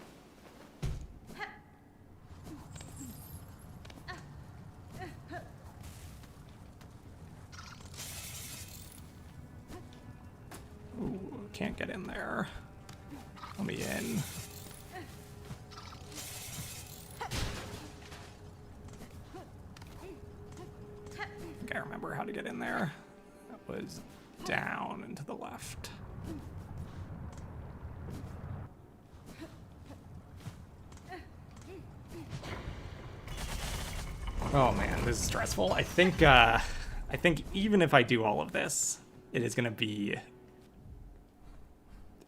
Ooh, can't get in there. Let me in. I think I remember how to get in there. That was down and to the left. Oh man, this is stressful. I think even if I do all of this, it's gonna be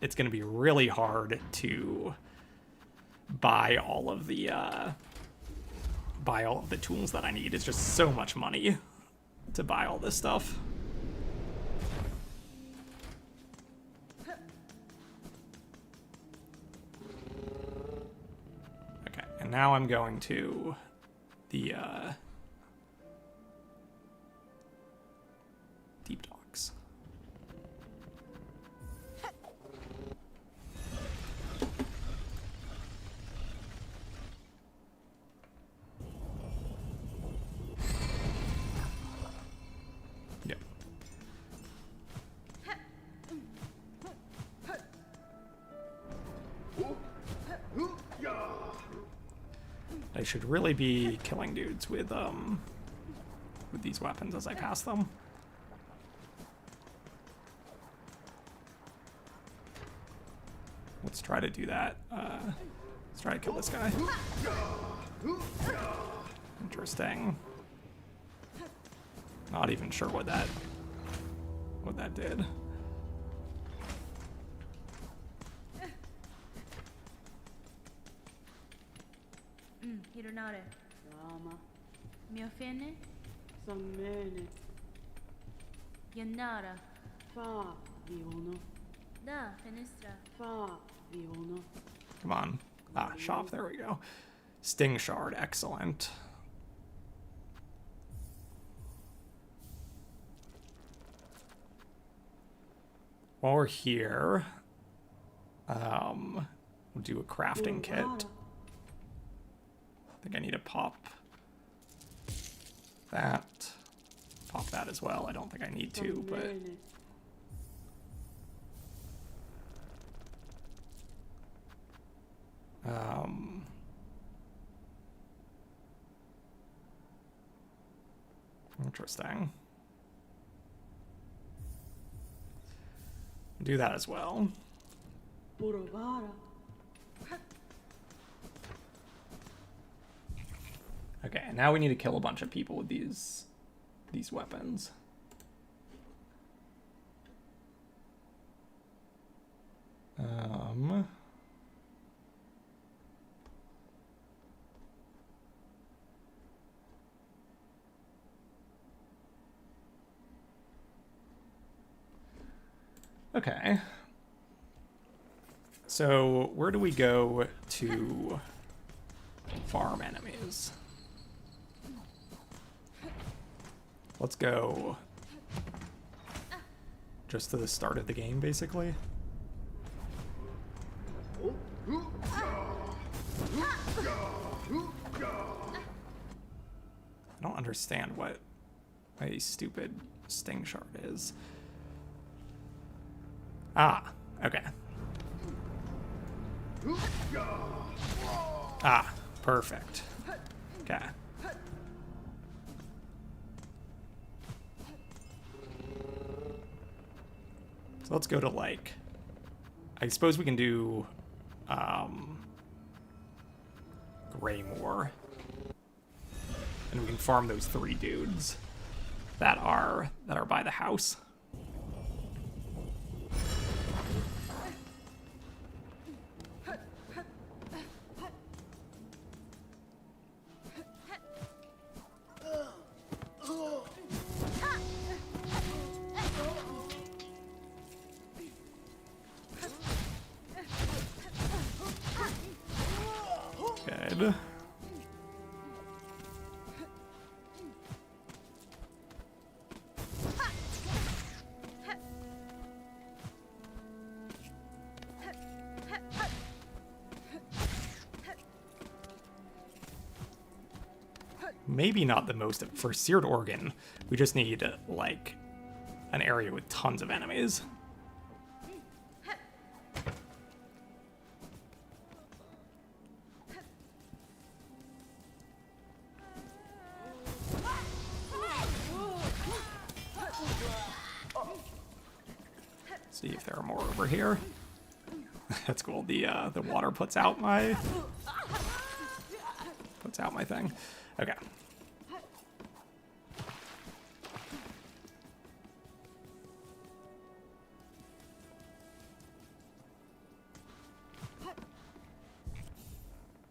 really hard to buy all of the tools that I need. It's just so much money to buy all this stuff. Okay, and now I'm going to the Deep Docks. Yep. I should really be killing dudes with these weapons as I pass them. Let's try to do that. Let's try to kill this guy. Interesting. Not even sure what that did. Hironare. Rama, Miofene. Samene, Yanara. Fa, Viono, Da, Fenestra. Fa, Viono. Come on. Ah, shop. There we go. Sting shard. Excellent. While we're here, we'll do a crafting kit. I think I need to pop that. Pop that as well. I don't think I need to, but... Samene, Interesting. Do that as well. Borovara, Okay, and now we need to kill a bunch of people with these weapons. Okay. So, where do we go to farm enemies? Let's go just to the start of the game, basically. I don't understand what a stupid sting shard is. Ah, okay. Ah, perfect. Okay. So let's go to, like, I suppose we can do Greymore. And we can farm those 3 dudes that are by the house. Good. Maybe not the most for seared organ. We just need like an area with tons of enemies. See if there are more over here. That's cool. The water puts out my thing. Okay.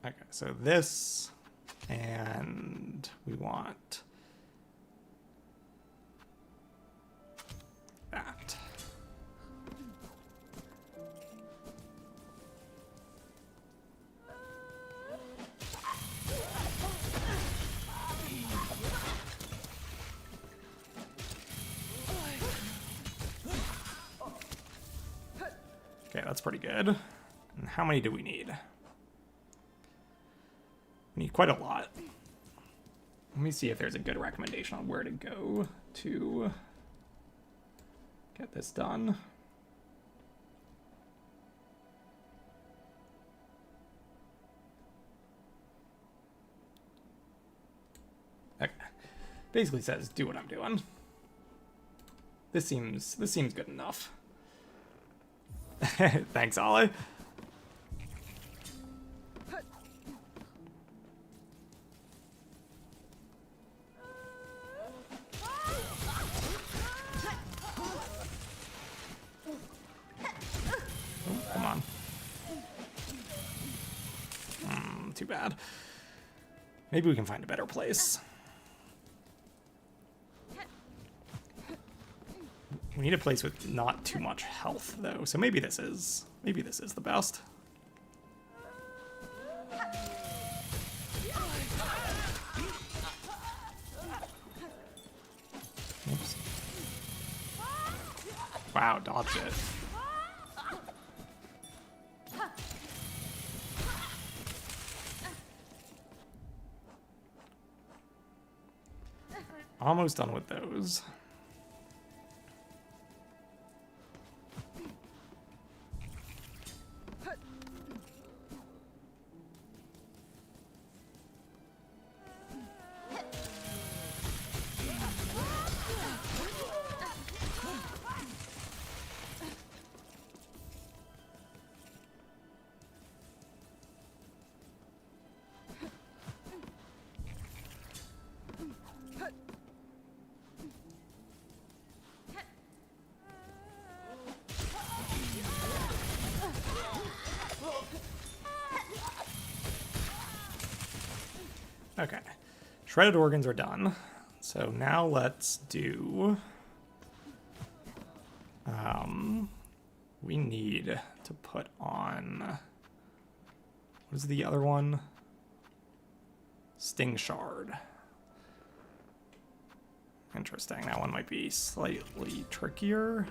Okay, so this, and we want that. Okay, that's pretty good. And how many do we need? We need quite a lot. Let me see if there's a good recommendation on where to go to get this done. Okay. Basically says do what I'm doing. This seems good enough. Thanks, Ollie. too bad. Maybe we can find a better place. We need a place with not too much health, though. So maybe this is the best. Oops. Wow, dodged it. Almost done with those. Okay, shredded organs are done. So now let's do, we need to put on, what is the other one? Sting Shard. Interesting, that one might be slightly trickier.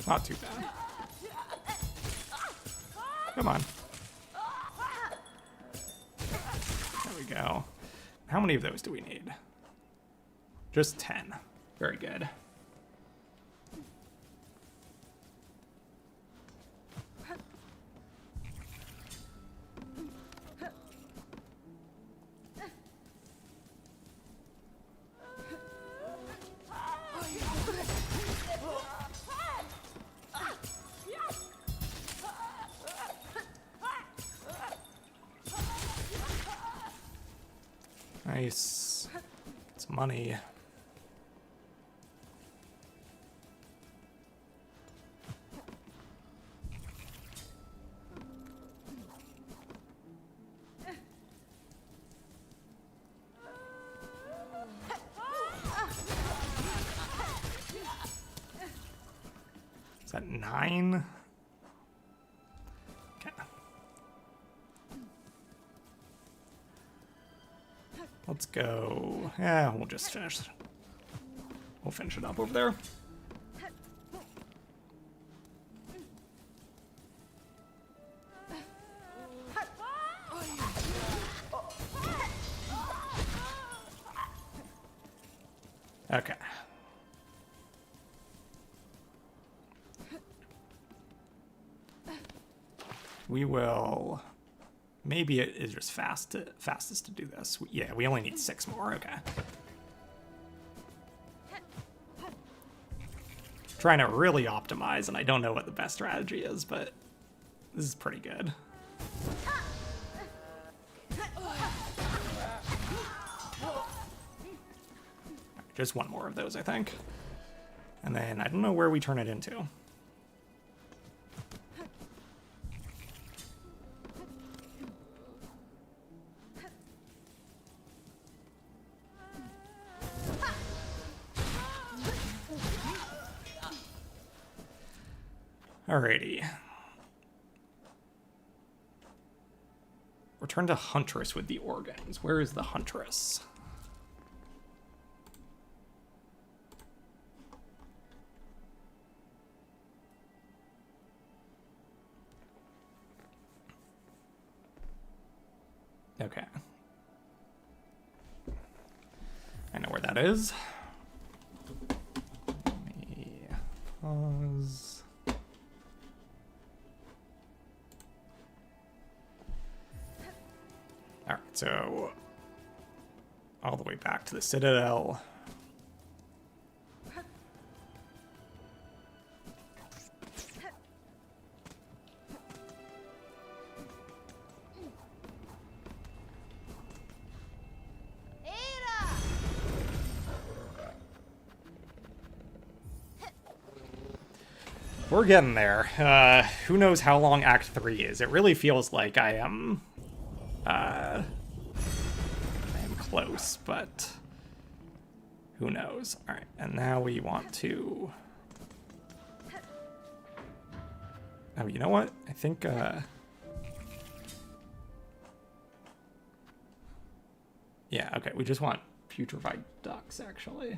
Not too bad. Come on. There we go. How many of those do we need? Just 10. Very good. Nice. It's money. Is that 9? Let's go. Yeah, we'll just finish. We'll finish it up over there. Okay. We will. Maybe it is just fastest to do this. Yeah, we only need 6 more. Okay. Trying to really optimize, and I don't know what the best strategy is, but this is pretty good. Just one more of those, I think. And then I don't know where we turn it into. Alrighty. Return to Huntress with the organs. Where is the Huntress? Okay. I know where that is. Let me pause. Alright, so all the way back to the Citadel. We're getting there. Who knows how long Act 3 is? It really feels like I am close, but who knows? All right, and now we want to... Oh, you know what? I think, yeah, okay, we just want putrefied ducks, actually.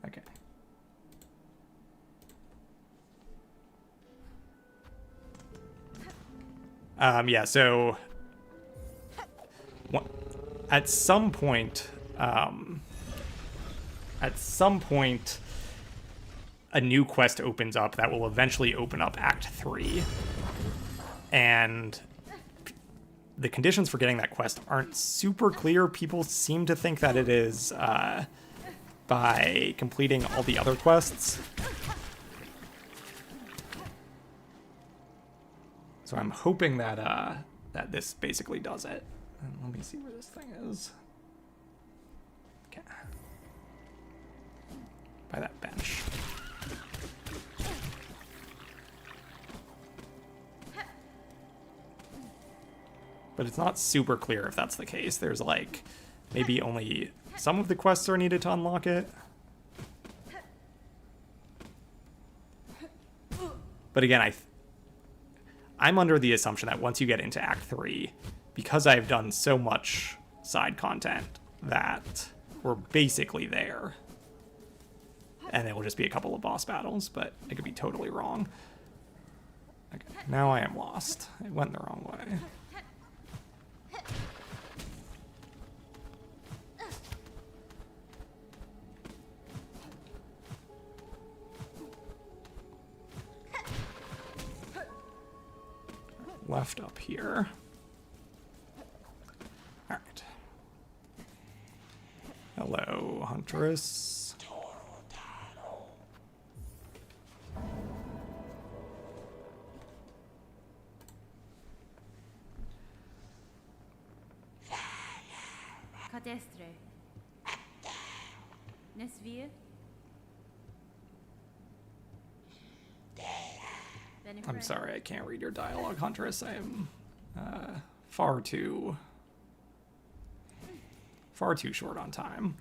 Okay. Yeah, so... At some point, a new quest opens up that will eventually open up Act 3. And the conditions for getting that quest aren't super clear. People seem to think that it is by completing all the other quests. So I'm hoping that that this basically does it. And let me see where this thing is. Okay. By that bench. But it's not super clear if that's the case. There's like maybe only some of the quests are needed to unlock it. But again, I'm under the assumption that once you get into Act 3, because I've done so much side content, that we're basically there. And it will just be a couple of boss battles, but I could be totally wrong. Okay, now I am lost. I went the wrong way. Left up here. All right. Hello, Huntress. Cadestre. Nesvir. I'm sorry, I can't read your dialogue, Huntress. I am far too short on time.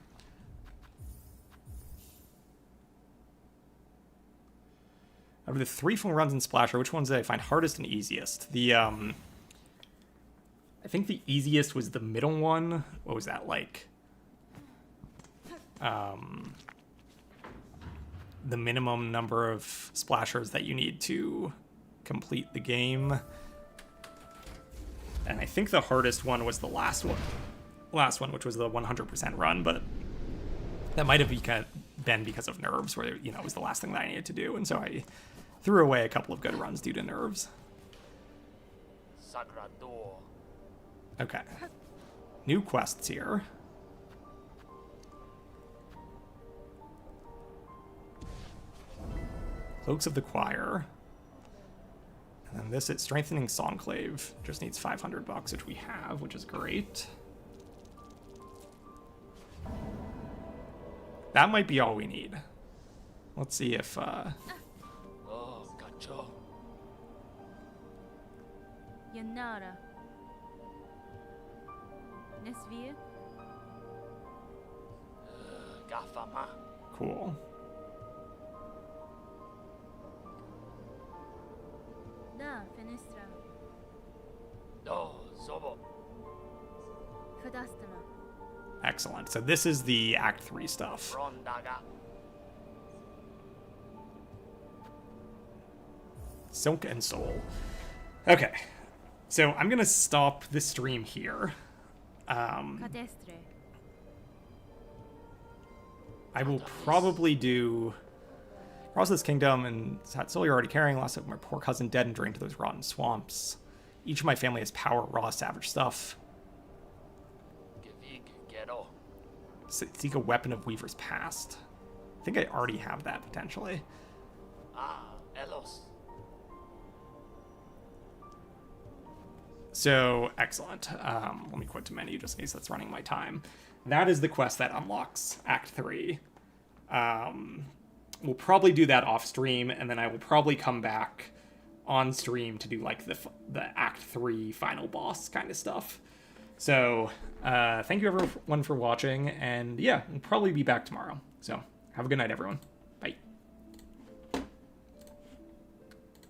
Of the 3 full runs in Splasher, which ones did I find hardest and easiest? The I think the easiest was the middle one. What was that like? The minimum number of splashers that you need to complete the game. And I think the hardest one was the last one, which was the 100% run, but that might have been because of nerves, where, you know, it was the last thing that I needed to do, and so I threw away a couple of good runs due to nerves. Sagrador. Okay. New quests here. Cloaks of the Choir. And then this is Strengthening Songclave. Just needs $500, which we have, which is great. That might be all we need. Let's see if... Oh, Gacho. Yanara. Nesvir. Gafama. Cool. Da Fenestra. Do Zobo. Fadastama. Excellent. So this is the Act 3 stuff. Rondaga. Silk and Soul. Okay. So I'm going to stop the stream here. Cadestre. I will probably do Rossless Kingdom and Satsoli are already carrying. Lost of my poor cousin dead and drained to those rotten swamps. Each of my family has power, raw, savage stuff. Gevig Gero. Seek a weapon of Weaver's past. I think I already have that, potentially. Ah, Elos. So, excellent. Let me quit to menu just in case that's running my time. That is the quest that unlocks Act 3. we'll probably do that off stream, and then I will probably come back on stream to do like the Act 3 final boss kind of stuff. So thank you everyone for watching, and yeah, we'll probably be back tomorrow. So have a good night, everyone.